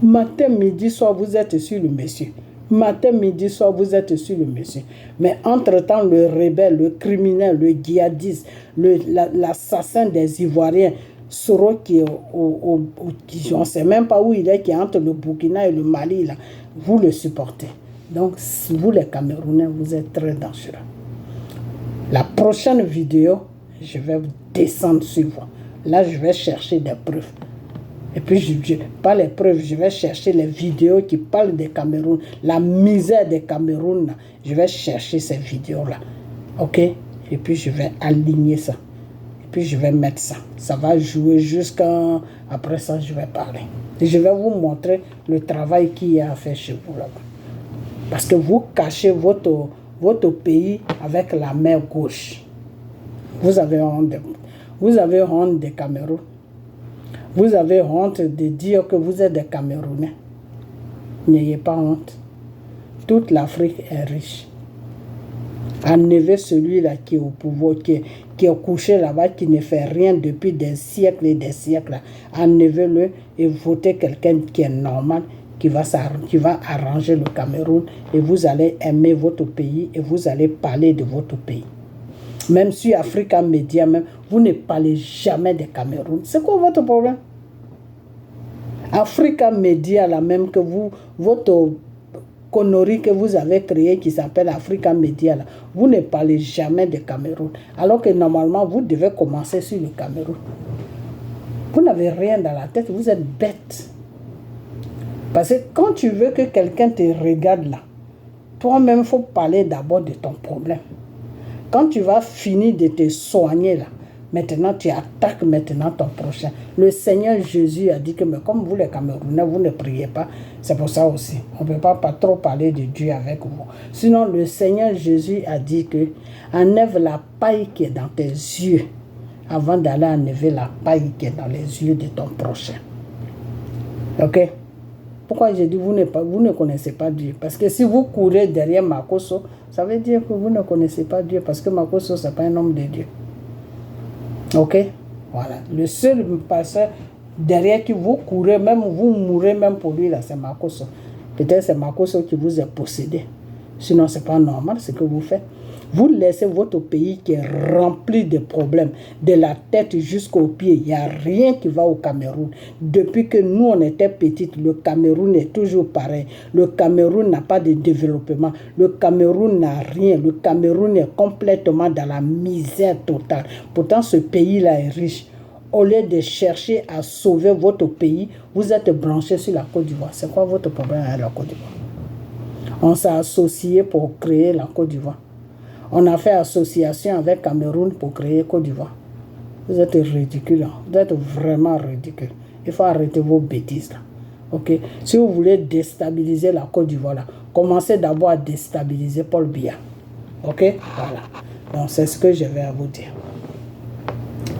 Matin, midi, soir, vous êtes sur le monsieur. Matin, midi, soir, vous êtes sur le monsieur. Mais entre-temps, le rebelle, le criminel, le djihadiste, l'assassin des Ivoiriens, Soro qui est on ne sait même pas où il est, qui est entre le Burkina et le Mali, là, vous le supportez. Donc, vous les Camerounais, vous êtes très dangereux. La prochaine vidéo, je vais descendre sur vous. Là, je vais chercher des preuves. Et puis, pas les preuves, je vais chercher les vidéos qui parlent des Cameroun, la misère des Cameroun. Là. Je vais chercher ces vidéos-là. OK? Et puis, je vais aligner ça. Et puis, je vais mettre ça. Ça va jouer jusqu'à... Après ça, je vais parler. Et je vais vous montrer le travail qu'il y a à faire chez vous là-bas. Parce que vous cachez votre pays avec la main gauche. Vous avez honte des Cameroun. Vous avez honte de dire que vous êtes des Camerounais. N'ayez pas honte. Toute l'Afrique est riche. Enlevez celui-là qui est au pouvoir, qui est couché là-bas, qui ne fait rien depuis des siècles et des siècles. Enlevez-le et votez quelqu'un qui est normal, qui va arranger le Cameroun, et vous allez aimer votre pays et vous allez parler de votre pays. Même sur Africa Media, même, vous ne parlez jamais de Cameroun. C'est quoi votre problème? Africa Media, là même que vous, votre connerie que vous avez créée qui s'appelle Africa Media, là, vous ne parlez jamais de Cameroun. Alors que normalement, vous devez commencer sur le Cameroun. Vous n'avez rien dans la tête, vous êtes bête. Parce que quand tu veux que quelqu'un te regarde là, toi-même, il faut parler d'abord de ton problème. Quand tu vas finir de te soigner là, maintenant tu attaques maintenant ton prochain. Le Seigneur Jésus a dit que, mais comme vous les Camerounais, vous ne priez pas, c'est pour ça aussi. On ne peut pas trop parler de Dieu avec vous. Sinon, le Seigneur Jésus a dit que, enlève la paille qui est dans tes yeux, avant d'aller enlever la paille qui est dans les yeux de ton prochain. Ok? Pourquoi j'ai dit vous ne connaissez pas Dieu? Parce que si vous courez derrière Makosso, ça veut dire que vous ne connaissez pas Dieu. Parce que Makosso, ce n'est pas un homme de Dieu. Ok? Voilà. Le seul pasteur derrière qui vous courez, même vous mourrez même pour lui, là, c'est Makosso. Peut-être c'est Makosso qui vous est possédé. Sinon, ce n'est pas normal ce que vous faites. Vous laissez votre pays qui est rempli de problèmes, de la tête jusqu'aux pieds. Il n'y a rien qui va au Cameroun. Depuis que nous, on était petites, le Cameroun est toujours pareil. Le Cameroun n'a pas de développement. Le Cameroun n'a rien. Le Cameroun est complètement dans la misère totale. Pourtant, ce pays-là est riche. Au lieu de chercher à sauver votre pays, vous êtes branché sur la Côte d'Ivoire. C'est quoi votre problème avec la Côte d'Ivoire? On s'est associé pour créer la Côte d'Ivoire. On a fait association avec Cameroun pour créer Côte d'Ivoire. Vous êtes ridicule. Hein? Vous êtes vraiment ridicule. Il faut arrêter vos bêtises là. Ok? Si vous voulez déstabiliser la Côte d'Ivoire là, commencez d'abord à déstabiliser Paul Biya. Ok? Voilà. Donc c'est ce que je vais à vous dire.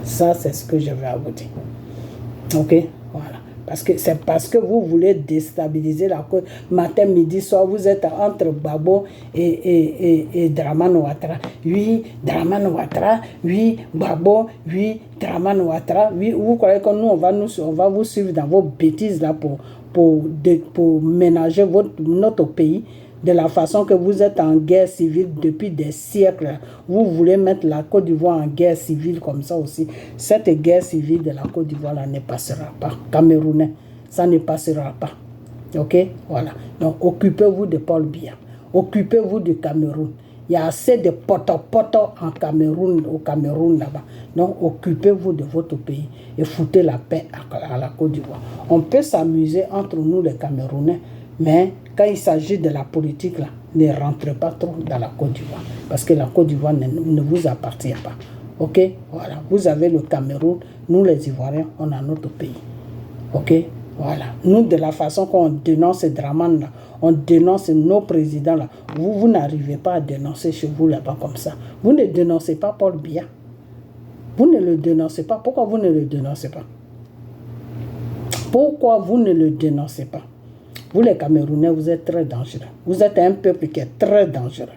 Ça, c'est ce que je vais à vous dire. Ok? Voilà. C'est parce que vous voulez déstabiliser la côte. Matin, midi, soir, vous êtes entre Babo et Dramane Ouattara. Oui, Dramane Ouattara. Oui, Babo. Oui, Dramane Ouattara. Oui, vous croyez que nous, on va vous suivre dans vos bêtises là pour ménager notre pays de la façon que vous êtes en guerre civile depuis des siècles. Vous voulez mettre la Côte d'Ivoire en guerre civile comme ça aussi. Cette guerre civile de la Côte d'Ivoire là ne passera pas. Camerounais, ça ne passera pas. Ok? Voilà. Donc, occupez-vous de Paul Biya. Occupez-vous du Cameroun. Il y a assez de poto-poto au Cameroun là-bas. Donc, occupez-vous de votre pays et foutez la paix à la Côte d'Ivoire. On peut s'amuser entre nous les Camerounais, mais quand il s'agit de la politique, là, ne rentrez pas trop dans la Côte d'Ivoire. Parce que la Côte d'Ivoire ne vous appartient pas. Ok? Voilà. Vous avez le Cameroun, nous les Ivoiriens, on a notre pays. Ok? Voilà. Nous, de la façon qu'on dénonce Dramane, là, on dénonce nos présidents, là. Vous n'arrivez pas à dénoncer chez vous là-bas comme ça. Vous ne dénoncez pas Paul Biya. Vous ne le dénoncez pas. Pourquoi vous ne le dénoncez pas? Pourquoi vous ne le dénoncez pas? Vous les Camerounais, vous êtes très dangereux. Vous êtes un peuple qui est très dangereux.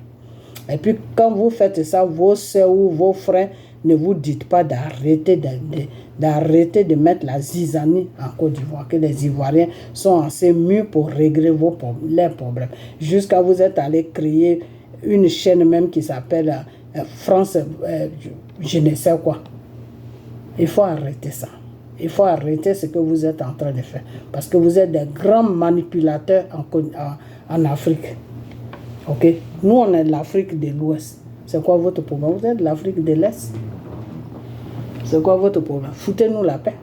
Et puis quand vous faites ça, vos soeurs ou vos frères ne vous dites pas d'arrêter de mettre la zizanie en Côte d'Ivoire, que les Ivoiriens sont assez mûrs pour régler leurs problèmes. Jusqu'à vous êtes allé créer une chaîne même qui s'appelle France, je ne sais quoi. Il faut arrêter ça. Il faut arrêter ce que vous êtes en train de faire. Parce que vous êtes des grands manipulateurs en Afrique. Ok? Nous, on est de l'Afrique de l'Ouest. C'est quoi votre problème? Vous êtes de l'Afrique de l'Est. C'est quoi votre problème? Foutez-nous la paix.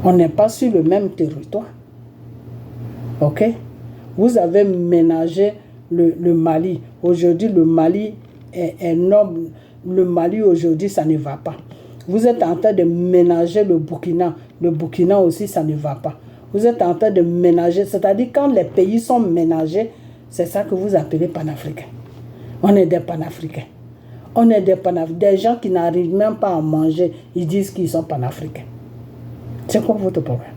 On n'est pas sur le même territoire. Ok? Vous avez ménagé le Mali. Aujourd'hui, le Mali est noble. Le Mali, aujourd'hui, ça ne va pas. Vous êtes en train de ménager le Burkina. Le Burkina aussi, ça ne va pas. Vous êtes en train de ménager. C'est-à-dire, quand les pays sont ménagés, c'est ça que vous appelez panafricains. On est des panafricains. On est des gens qui n'arrivent même pas à manger. Ils disent qu'ils sont panafricains. C'est quoi votre problème?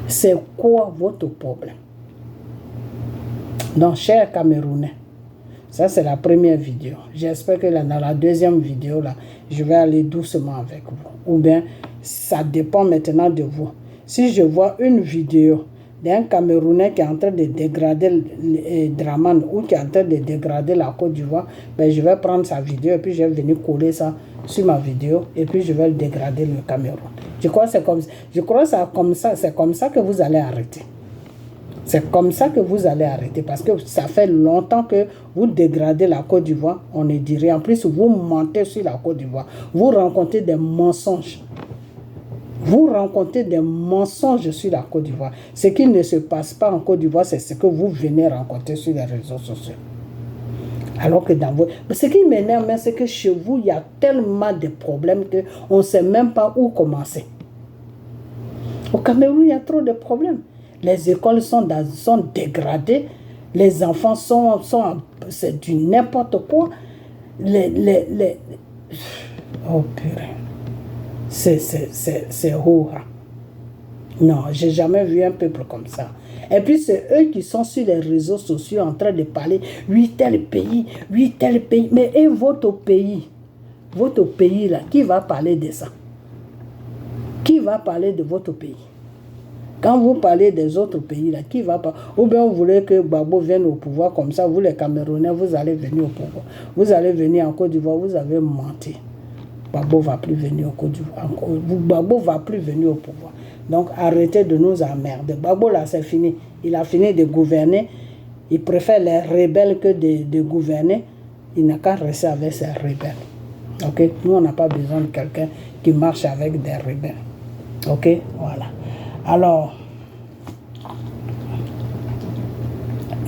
C'est quoi votre problème? Donc, chers Camerounais, ça c'est la première vidéo. J'espère que dans la deuxième vidéo, là, je vais aller doucement avec vous. Ou bien, ça dépend maintenant de vous. Si je vois une vidéo d'un Camerounais qui est en train de dégrader Dramane ou qui est en train de dégrader la Côte d'Ivoire, ben je vais prendre sa vidéo et puis je vais venir coller ça sur ma vidéo et puis je vais dégrader le Cameroun. Je crois que c'est comme ça. Je crois que c'est comme ça que vous allez arrêter. C'est comme ça que vous allez arrêter parce que ça fait longtemps que vous dégradez la Côte d'Ivoire, on ne dit rien. En plus, vous mentez sur la Côte d'Ivoire. Vous rencontrez des mensonges. Vous rencontrez des mensonges sur la Côte d'Ivoire. Ce qui ne se passe pas en Côte d'Ivoire, c'est ce que vous venez rencontrer sur les réseaux sociaux. Alors que dans vos... Ce qui m'énerve, c'est que chez vous, il y a tellement de problèmes qu'on ne sait même pas où commencer. Au Cameroun, il y a trop de problèmes. Les écoles sont dégradées. Les enfants c'est du n'importe quoi. Oh purée. C'est horrible. Non, j'ai jamais vu un peuple comme ça. Et puis c'est eux qui sont sur les réseaux sociaux en train de parler, oui tel pays, mais et votre pays là, qui va parler de ça? Qui va parler de votre pays? Quand vous parlez des autres pays là, qui va parler? Ou bien vous voulez que Gbagbo vienne au pouvoir comme ça, vous les Camerounais, vous allez venir au pouvoir. Vous allez venir en Côte d'Ivoire, vous avez menti. Gbagbo va plus venir au Côte d'Ivoire. Gbagbo va plus venir au pouvoir. Donc arrêtez de nous emmerder. Gbagbo là c'est fini. Il a fini de gouverner. Il préfère les rebelles que de gouverner. Il n'a qu'à rester avec ses rebelles. Ok? Nous on n'a pas besoin de quelqu'un qui marche avec des rebelles. Ok? Voilà. Alors,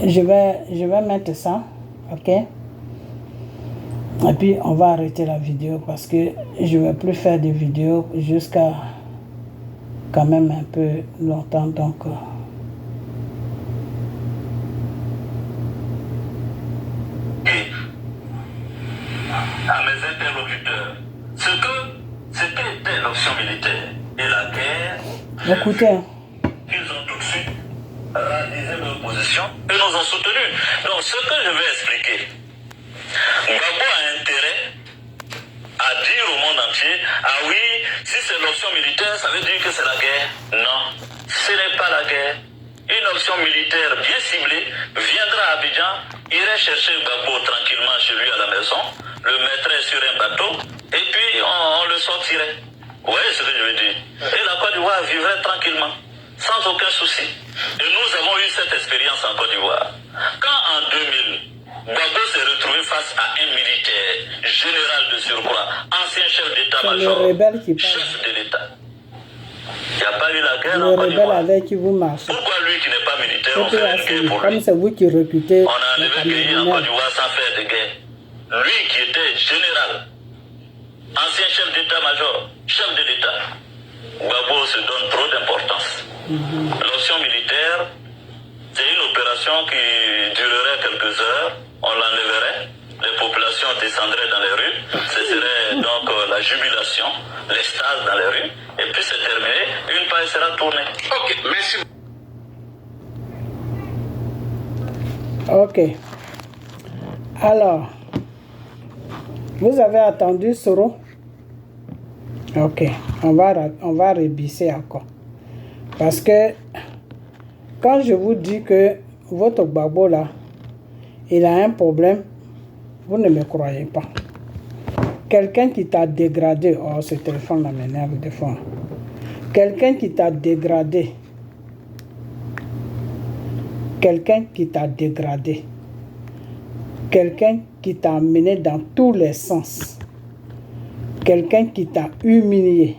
je vais mettre ça. Ok? Et puis on va arrêter la vidéo parce que je ne vais plus faire de vidéos jusqu'à quand même un peu longtemps. Donc, à mes interlocuteurs, ce qu'était l'option militaire et la guerre, écoutez. Ils ont tout de suite réalisé leur position et nous ont soutenus. Donc ce que je vais expliquer, Gbagbo a intérêt à dire au monde entier, ah oui, si c'est l'option militaire, ça veut dire que c'est la guerre. Non, ce n'est pas la guerre. Une option militaire bien ciblée viendra à Abidjan, irait chercher Gbagbo tranquillement chez lui à la maison, le mettrait sur un bateau et puis on le sortirait. Vous voyez ce que je veux dire? Et la Côte d'Ivoire vivrait tranquillement, sans aucun souci. Et nous avons eu cette expérience en Côte d'Ivoire. Quand en 2000, Gbagbo s'est retrouvé face à un militaire, général de surcroît, ancien chef d'état-major, chef de l'État. Il n'y a pas eu la guerre en Côte d'Ivoire. Avec qui vous marchez. Pourquoi lui qui n'est pas militaire, on fait une guerre pour lui? Comme c'est vous qui recrutez. On a enlevé le pays en Côte d'Ivoire sans faire de guerre. Lui qui était général, ancien chef d'état-major, chef de l'État. Gbagbo se donne trop d'importance. L'option militaire, c'est une opération qui durerait quelques heures, on l'enlèverait, les populations descendrait dans les rues, ce serait donc la jubilation, l'extase dans les rues, et puis c'est terminé, une page sera tournée. Ok, merci. Ok. Alors, vous avez attendu Soro? Ok, on va rebisser encore. Parce que quand je vous dis que votre Gbagbo là, il a un problème, vous ne me croyez pas. Quelqu'un qui t'a dégradé, oh ce téléphone là m'énerve des fois. Quelqu'un qui t'a dégradé, quelqu'un qui t'a dégradé, quelqu'un qui t'a amené dans tous les sens, quelqu'un qui t'a humilié,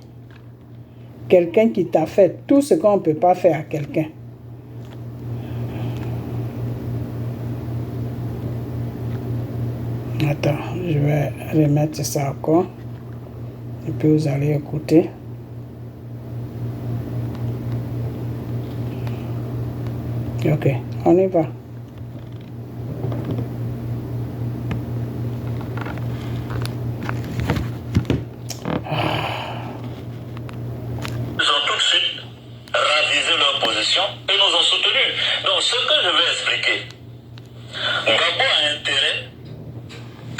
quelqu'un qui t'a fait tout ce qu'on ne peut pas faire à quelqu'un. Attends, je vais remettre ça encore. Et puis vous allez écouter. Ok, on y va. Ils ont tout de suite ravisé leur position et nous ont soutenus. Donc ce que je vais expliquer, Gbagbo a intérêt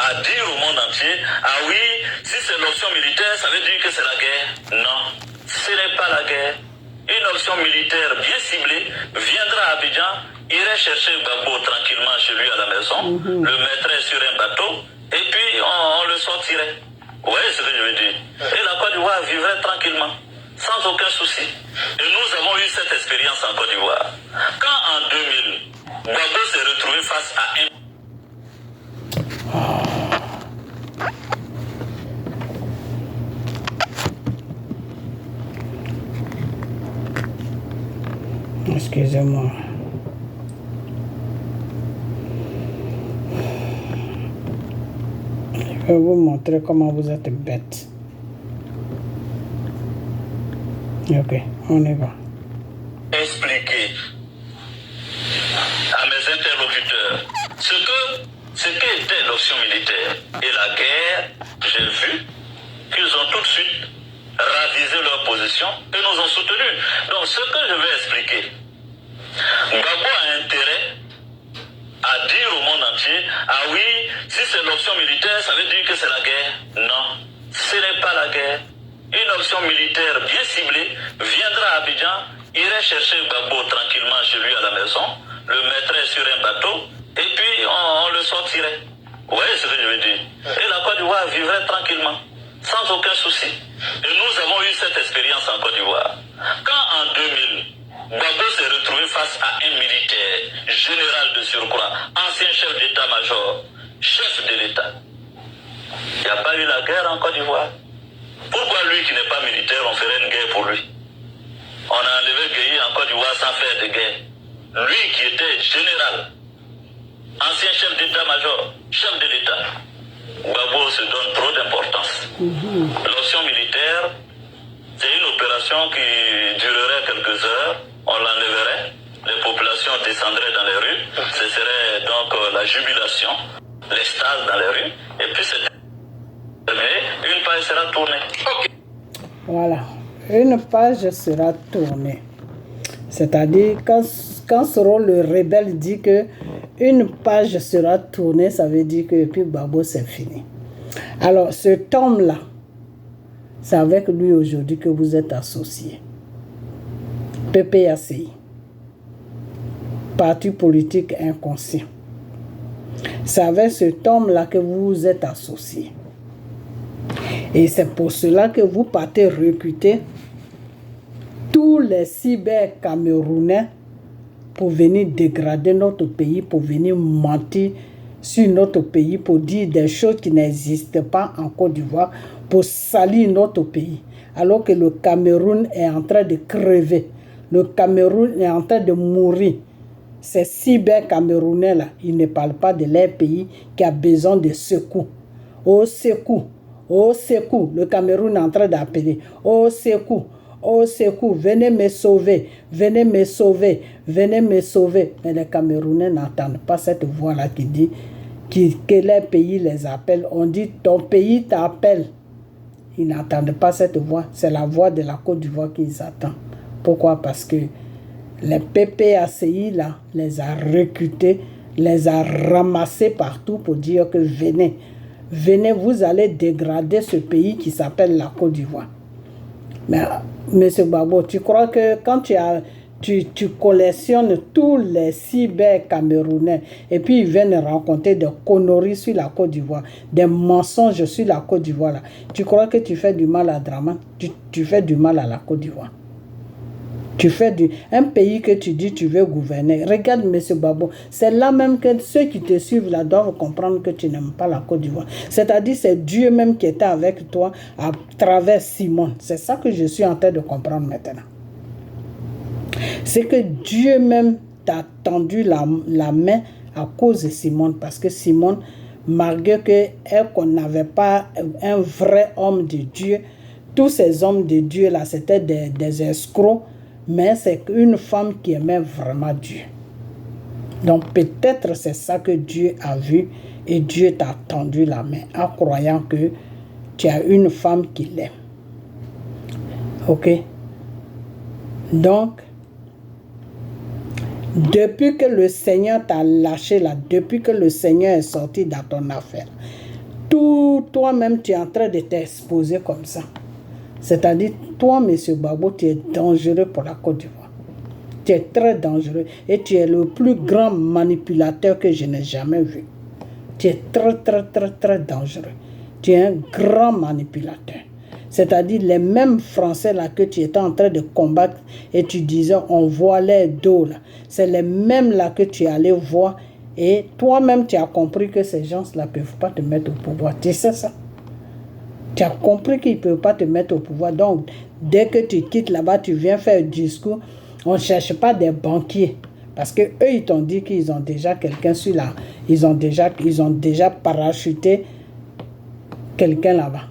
à dire au monde entier, ah oui, si c'est l'option militaire, ça veut dire que c'est la guerre. Non, ce n'est pas la guerre. Une option militaire bien ciblée viendra à Abidjan, irait chercher Gbagbo tranquillement chez lui à la maison, le mettrait sur un bateau, et puis on le sortirait. Vous voyez ce que je veux dire? Et la Côte d'Ivoire vivrait tranquillement, sans aucun souci. Et nous avons eu cette expérience en Côte d'Ivoire. Quand en 2000, Gbagbo s'est retrouvé face à un... Excusez-moi. Je vais vous montrer comment vous êtes bête. Ok, on y va. Expliquer à mes interlocuteurs ce qu'était l'option militaire et la guerre. J'ai vu qu'ils ont tout de suite ravisé leur position et nous ont soutenus. Donc ce que je vais expliquer, Gbagbo a intérêt à dire au monde entier, ah oui, si c'est l'option militaire, ça veut dire que c'est la guerre. Non, ce n'est pas la guerre. Une option militaire bien ciblée viendra à Abidjan, irait chercher Gbagbo tranquillement chez lui à la maison, le mettrait sur un bateau, et puis on le sortirait. Vous voyez ce que je veux dire? Et la Côte d'Ivoire vivrait tranquillement, sans aucun souci. Et nous avons eu cette expérience en Côte d'Ivoire. Quand en 2000, Gbagbo s'est retrouvé face à un militaire, général de surcroît, ancien chef d'état-major, chef de l'État, il n'y a pas eu la guerre en Côte d'Ivoire. Pourquoi lui qui n'est pas militaire, on ferait une guerre pour lui? On a enlevé Gueye en Côte d'Ivoire sans faire de guerre. Lui qui était général, ancien chef d'état-major, chef de l'État, Gbagbo se donne trop d'importance. L'option militaire, c'est une opération qui durerait quelques heures, on l'enlèverait, les populations descendraient dans les rues, ce serait donc la jubilation, l'extase dans les rues, et puis c'est terminé, une page sera tournée. Okay. Voilà, une page sera tournée. C'est-à-dire, quand Soro le rebelle dit que une page sera tournée, ça veut dire que puis Gbagbo c'est fini. Alors, cet homme-là, c'est avec lui aujourd'hui que vous êtes associés. PPACI, Parti politique inconscient. C'est avec cet homme-là que vous êtes associés. Et c'est pour cela que vous partez recruter tous les cyber-camerounais pour venir dégrader notre pays, pour venir mentir sur notre pays, pour dire des choses qui n'existent pas en Côte d'Ivoire, pour salir notre pays. Alors que le Cameroun est en train de crever. Le Cameroun est en train de mourir. Ces cyber-camerounais-là, ils ne parlent pas de leur pays qui a besoin de secours. Au secours. Au secours, le Cameroun est en train d'appeler. Au secours, venez me sauver, venez me sauver, venez me sauver. Mais les Camerounais n'entendent pas cette voix-là qui dit que les pays les appellent. On dit ton pays t'appelle. Ils n'entendent pas cette voix. C'est la voix de la Côte d'Ivoire qu'ils attendent. Pourquoi? Parce que les PPACI là, les a recrutés, les a ramassés partout pour dire que venez, vous allez dégrader ce pays qui s'appelle la Côte d'Ivoire. Mais, M. Gbagbo, tu crois que quand tu collectionnes tous les cyber camerounais et puis ils viennent raconter des conneries sur la Côte d'Ivoire, des mensonges sur la Côte d'Ivoire, là, tu crois que tu fais du mal à Draman? Tu fais du mal à la Côte d'Ivoire. Un pays que tu dis tu veux gouverner. Regarde, M. Gbagbo, c'est là même que ceux qui te suivent là doivent comprendre que tu n'aimes pas la Côte d'Ivoire. C'est-à-dire c'est Dieu même qui était avec toi à travers Simone. C'est ça que je suis en train de comprendre maintenant. C'est que Dieu même t'a tendu la main à cause de Simone. Parce que Simone, malgré qu'on n'avait pas un vrai homme de Dieu, tous ces hommes de Dieu là, c'était des escrocs. Mais c'est une femme qui aimait vraiment Dieu. Donc peut-être c'est ça que Dieu a vu et Dieu t'a tendu la main en croyant que tu as une femme qui l'aime. Ok? Donc, depuis que le Seigneur t'a lâché là, depuis que le Seigneur est sorti dans ton affaire, toi-même tu es en train de t'exposer comme ça. C'est-à-dire, toi, M. Gbagbo, tu es dangereux pour la Côte d'Ivoire. Tu es très dangereux et tu es le plus grand manipulateur que je n'ai jamais vu. Tu es très, très, très, très dangereux. Tu es un grand manipulateur. C'est-à-dire, les mêmes Français là que tu étais en train de combattre et tu disais, on voit les dos là. C'est les mêmes là que tu es allé voir et toi-même, tu as compris que ces gens-là ne peuvent pas te mettre au pouvoir. Tu sais ça? Tu as compris qu'ils ne peuvent pas te mettre au pouvoir. Donc, dès que tu quittes là-bas, tu viens faire un discours. On ne cherche pas des banquiers. Parce qu'eux, ils t'ont dit qu'ils ont déjà quelqu'un sur là. Ils ont déjà parachuté quelqu'un là-bas.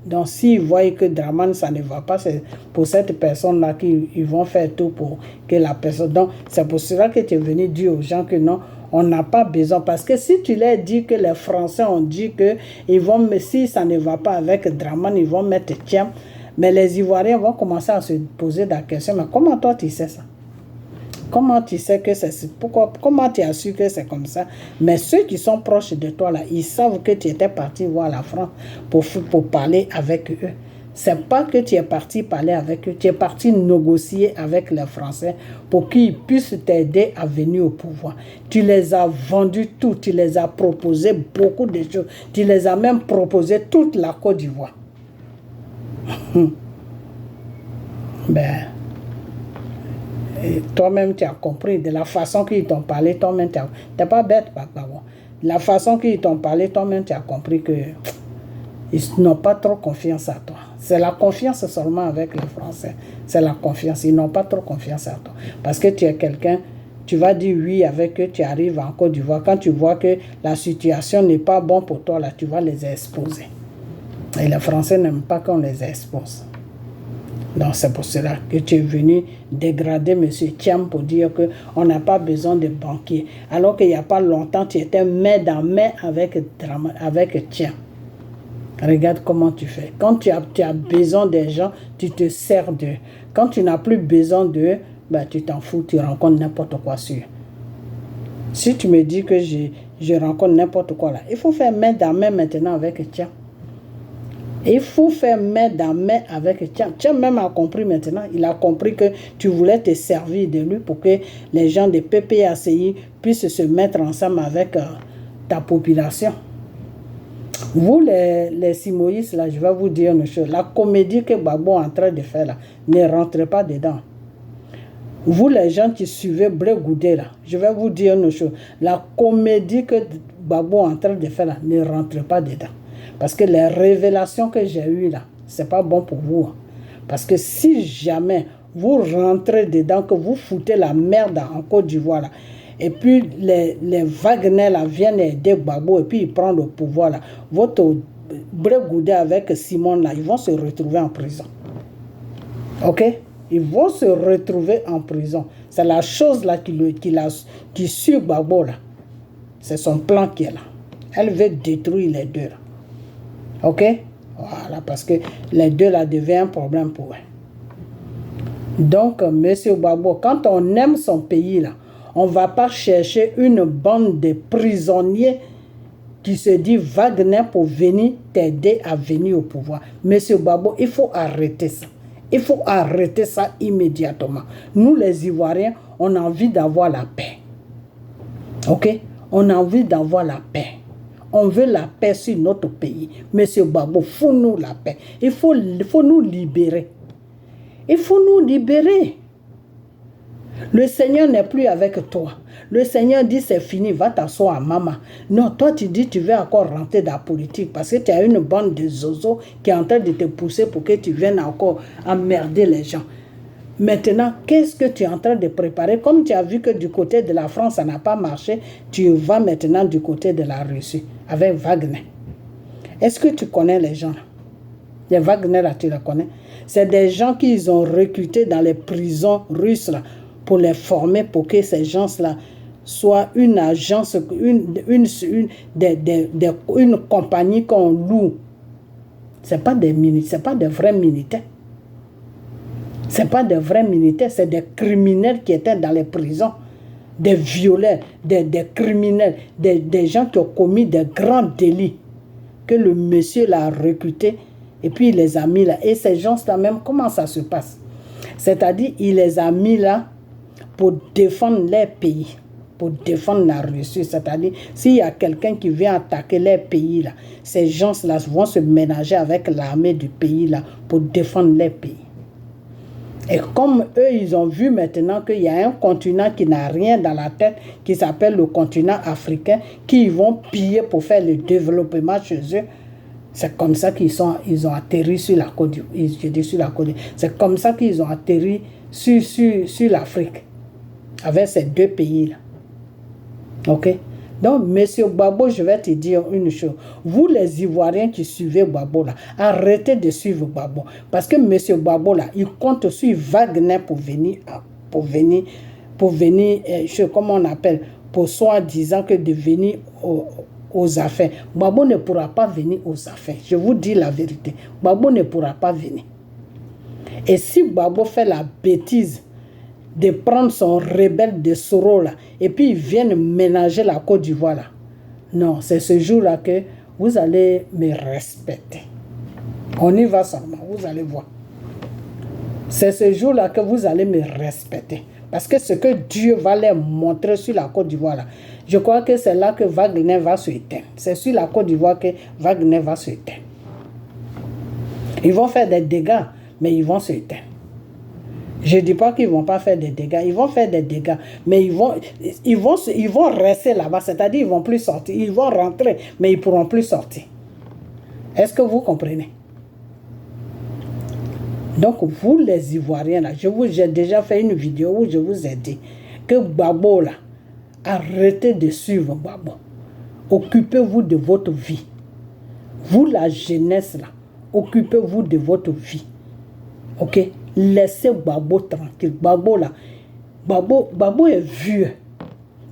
Donc, s'ils voient que Draman, ça ne va pas, c'est pour cette personne-là qu'ils vont faire tout pour que la personne... Donc, c'est pour cela que tu es venu dire aux gens que non, on n'a pas besoin. Parce que si tu leur dis que les Français ont dit que si ça ne va pas avec Draman, ils vont mettre Thiam. Mais les Ivoiriens vont commencer à se poser la question, mais comment toi tu sais ça? Comment tu sais que c'est... Comment tu as su que c'est comme ça? Mais ceux qui sont proches de toi, là, ils savent que tu étais parti voir la France pour parler avec eux. C'est pas que tu es parti parler avec eux, tu es parti négocier avec les Français pour qu'ils puissent t'aider à venir au pouvoir. Tu les as vendus tout, tu les as proposé beaucoup de choses. Tu les as même proposé toute la Côte d'Ivoire. Ben... Et toi-même, tu as compris de la façon qu'ils t'ont parlé, toi-même, tu n'es pas bête, papa. La façon qu'ils t'ont parlé, toi-même, tu as compris que ils n'ont pas trop confiance à toi. C'est la confiance seulement avec les Français. C'est la confiance. Ils n'ont pas trop confiance à toi. Parce que tu es quelqu'un, tu vas dire oui avec eux, tu arrives en Côte d'Ivoire. Quand tu vois que la situation n'est pas bonne pour toi, là, tu vas les exposer. Et les Français n'aiment pas qu'on les expose. Donc c'est pour cela que tu es venu dégrader M. Thiam pour dire qu'on n'a pas besoin de banquiers. Alors qu'il n'y a pas longtemps, tu étais main dans main avec Thiam. Regarde comment tu fais. Quand tu as besoin des gens, tu te sers d'eux. Quand tu n'as plus besoin d'eux, ben, tu t'en fous, tu rencontres n'importe quoi sur. Si tu me dis que je rencontre n'importe quoi là, il faut faire main dans main maintenant avec Thiam. Il faut faire main dans main avec Thiam. Thiam même a compris maintenant. Il a compris que tu voulais te servir de lui pour que les gens de PPACI puissent se mettre ensemble avec ta population. Vous, les Simoïs, là, je vais vous dire une chose. La comédie que Gbagbo est en train de faire, là, ne rentrez pas dedans. Vous, les gens qui suivez Blé Goudé, là, je vais vous dire une chose. La comédie que Gbagbo est en train de faire, là, ne rentrez pas dedans. Parce que les révélations que j'ai eues là, c'est pas bon pour vous. Parce que si jamais vous rentrez dedans, que vous foutez la merde en Côte d'Ivoire là, et puis les Wagner là viennent aider Gbagbo et puis ils prennent le pouvoir là, votre Blé Goudé avec Simon là, ils vont se retrouver en prison. Ok? Ils vont se retrouver en prison. C'est la chose là qui suit Gbagbo là. C'est son plan qui est là. Elle veut détruire les deux. Là. Ok? Voilà, parce que les deux là deviennent un problème pour elle. Donc, Monsieur Gbagbo, quand on aime son pays là, on ne va pas chercher une bande de prisonniers qui se dit Wagner pour venir t'aider à venir au pouvoir. Monsieur Gbagbo, il faut arrêter ça. Il faut arrêter ça immédiatement. Nous, les Ivoiriens, on a envie d'avoir la paix. Ok? On a envie d'avoir la paix. On veut la paix sur notre pays. Monsieur Gbagbo, il faut nous la paix. Il faut nous libérer. Il faut nous libérer. Le Seigneur n'est plus avec toi. Le Seigneur dit c'est fini, va t'asseoir à maman. Non, toi tu dis tu veux encore rentrer dans la politique parce que tu as une bande de zozos qui est en train de te pousser pour que tu viennes encore emmerder les gens. Maintenant, qu'est-ce que tu es en train de préparer? Comme tu as vu que du côté de la France, ça n'a pas marché, tu vas maintenant du côté de la Russie avec Wagner. Est-ce que tu connais les gens là? Les Wagner là, tu les connais? C'est des gens qu'ils ont recrutés dans les prisons russes là, pour les former pour que ces gens-là soient une agence, une compagnie qu'on loue. Ce n'est pas des vrais militaires. Ce n'est pas des vrais militaires, c'est des criminels qui étaient dans les prisons, des violeurs, des criminels, des gens qui ont commis des grands délits, que le monsieur l'a recruté et puis il les a mis là. Et ces gens-là même, comment ça se passe? C'est-à-dire, il les a mis là pour défendre leur pays, pour défendre la Russie. C'est-à-dire, s'il y a quelqu'un qui vient attaquer leur pays, là, ces gens-là vont se ménager avec l'armée du pays là, pour défendre leur pays. Et comme eux, ils ont vu maintenant qu'il y a un continent qui n'a rien dans la tête, qui s'appelle le continent africain, qui vont piller pour faire le développement chez eux, c'est comme ça ils ont atterri sur la Côte d'Ivoire. C'est comme ça qu'ils ont atterri sur l'Afrique, avec ces deux pays-là. Ok? Donc, Monsieur Gbagbo, je vais te dire une chose. Vous, les Ivoiriens qui suivez Gbagbo, là, arrêtez de suivre Gbagbo. Parce que Monsieur Gbagbo, là, il compte sur Wagner pour venir, comment on appelle, pour soi-disant que de venir aux affaires. Gbagbo ne pourra pas venir aux affaires. Je vous dis la vérité. Gbagbo ne pourra pas venir. Et si Gbagbo fait la bêtise de prendre son rebelle de Soro là, et puis ils viennent ménager la Côte d'Ivoire là. Non, c'est ce jour-là que vous allez me respecter. On y va seulement, vous allez voir. C'est ce jour-là que vous allez me respecter. Parce que ce que Dieu va leur montrer sur la Côte d'Ivoire là, je crois que c'est là que Wagner va se éteindre. C'est sur la Côte d'Ivoire que Wagner va se éteindre. Ils vont faire des dégâts, mais ils vont se éteindre. Je ne dis pas qu'ils ne vont pas faire des dégâts. Ils vont faire des dégâts. Mais ils vont rester là-bas. C'est-à-dire qu'ils ne vont plus sortir. Ils vont rentrer, mais ils ne pourront plus sortir. Est-ce que vous comprenez? Donc, vous les Ivoiriens, là, j'ai déjà fait une vidéo où je vous ai dit que Gbagbo, là, arrêtez de suivre Gbagbo. Occupez-vous de votre vie. Vous, la jeunesse, là, occupez-vous de votre vie. Ok? Laissez Gbagbo tranquille. Gbagbo là, Gbagbo est vieux.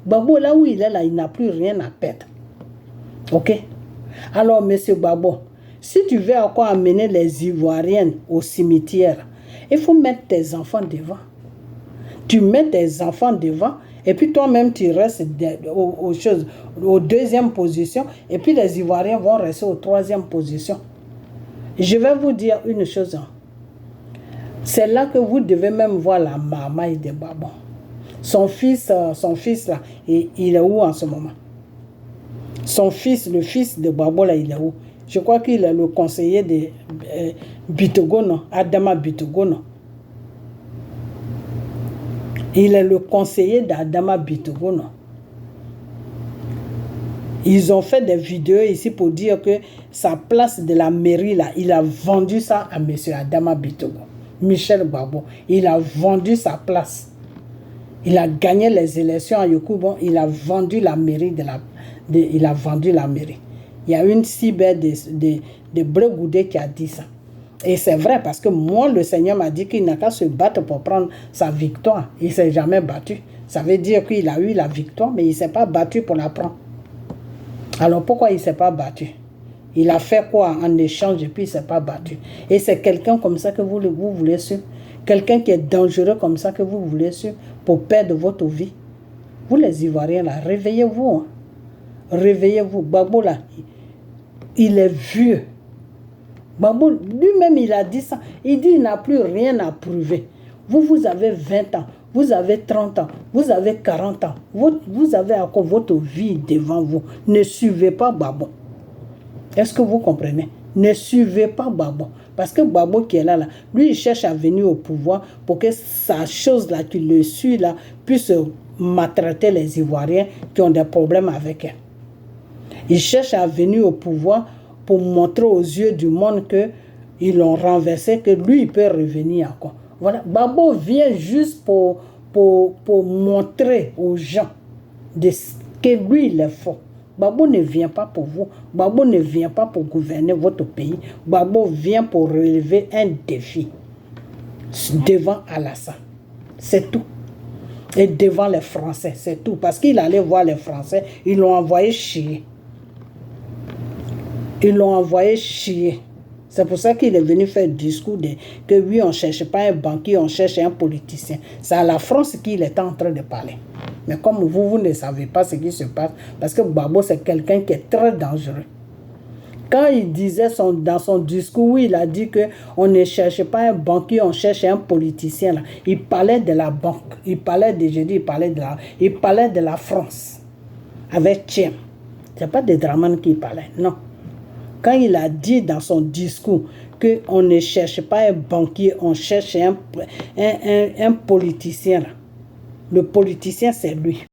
Gbagbo là où il est là, il n'a plus rien à perdre. Ok? Alors, monsieur Gbagbo, si tu veux encore amener les Ivoiriennes au cimetière, il faut mettre tes enfants devant. Tu mets tes enfants devant et puis toi-même tu restes aux deuxième position et puis les Ivoiriens vont rester aux troisième position. Je vais vous dire une chose. C'est là que vous devez même voir la marmaille de Gbagbo. Son fils là, il est où en ce moment? Son fils, le fils de Gbagbo là, il est où? Je crois qu'il est le conseiller de Bitogo, Adama Bitogo. Il est le conseiller d'Adama Bitogo. Ils ont fait des vidéos ici pour dire que sa place de la mairie là, il a vendu ça à M. Adama Bitogo. Michel Gbagbo, il a vendu sa place. Il a gagné les élections à Yokoubo, il a vendu la mairie il a vendu la mairie. Il y a une cyber de Bregoudé qui a dit ça. Et c'est vrai parce que moi, le Seigneur m'a dit qu'il n'a qu'à se battre pour prendre sa victoire. Il ne s'est jamais battu. Ça veut dire qu'il a eu la victoire, mais il ne s'est pas battu pour la prendre. Alors pourquoi il ne s'est pas battu? Il a fait quoi en échange et puis il ne s'est pas battu? Et c'est quelqu'un comme ça que vous voulez suivre? Quelqu'un qui est dangereux comme ça que vous voulez suivre pour perdre votre vie? Vous les Ivoiriens là, réveillez-vous. Hein. Réveillez-vous. Gbagbo là, il est vieux. Gbagbo, lui-même il a dit ça. Il dit il n'a plus rien à prouver. Vous avez 20 ans. Vous avez 30 ans, vous avez 40 ans, vous avez encore votre vie devant vous. Ne suivez pas Gbagbo. Est-ce que vous comprenez? Ne suivez pas Gbagbo. Parce que Gbagbo qui est là, lui, il cherche à venir au pouvoir pour que sa chose là, qui le suit là, puisse maltraiter les Ivoiriens qui ont des problèmes avec elle. Il cherche à venir au pouvoir pour montrer aux yeux du monde qu'ils l'ont renversé, que lui, il peut revenir encore. Voilà, Gbagbo vient juste pour montrer aux gens que lui, il est fort. Gbagbo ne vient pas pour vous. Gbagbo ne vient pas pour gouverner votre pays. Gbagbo vient pour relever un défi devant Alassane. C'est tout. Et devant les Français, c'est tout. Parce qu'il allait voir les Français, ils l'ont envoyé chier. Ils l'ont envoyé chier. C'est pour ça qu'il est venu faire le discours que oui, on ne cherche pas un banquier, on cherche un politicien. C'est à la France qu'il est en train de parler. Mais comme vous ne savez pas ce qui se passe, parce que Gbagbo, c'est quelqu'un qui est très dangereux. Quand il disait dans son discours, oui, il a dit qu'on ne cherche pas un banquier, on cherche un politicien. Là. Il parlait de la banque, il parlait de la France, avec Tchiem. Ce n'est pas de Dramane qui parlait, non. Quand il a dit dans son discours qu'on ne cherche pas un banquier, on cherche un politicien. Là. Le politicien, c'est lui.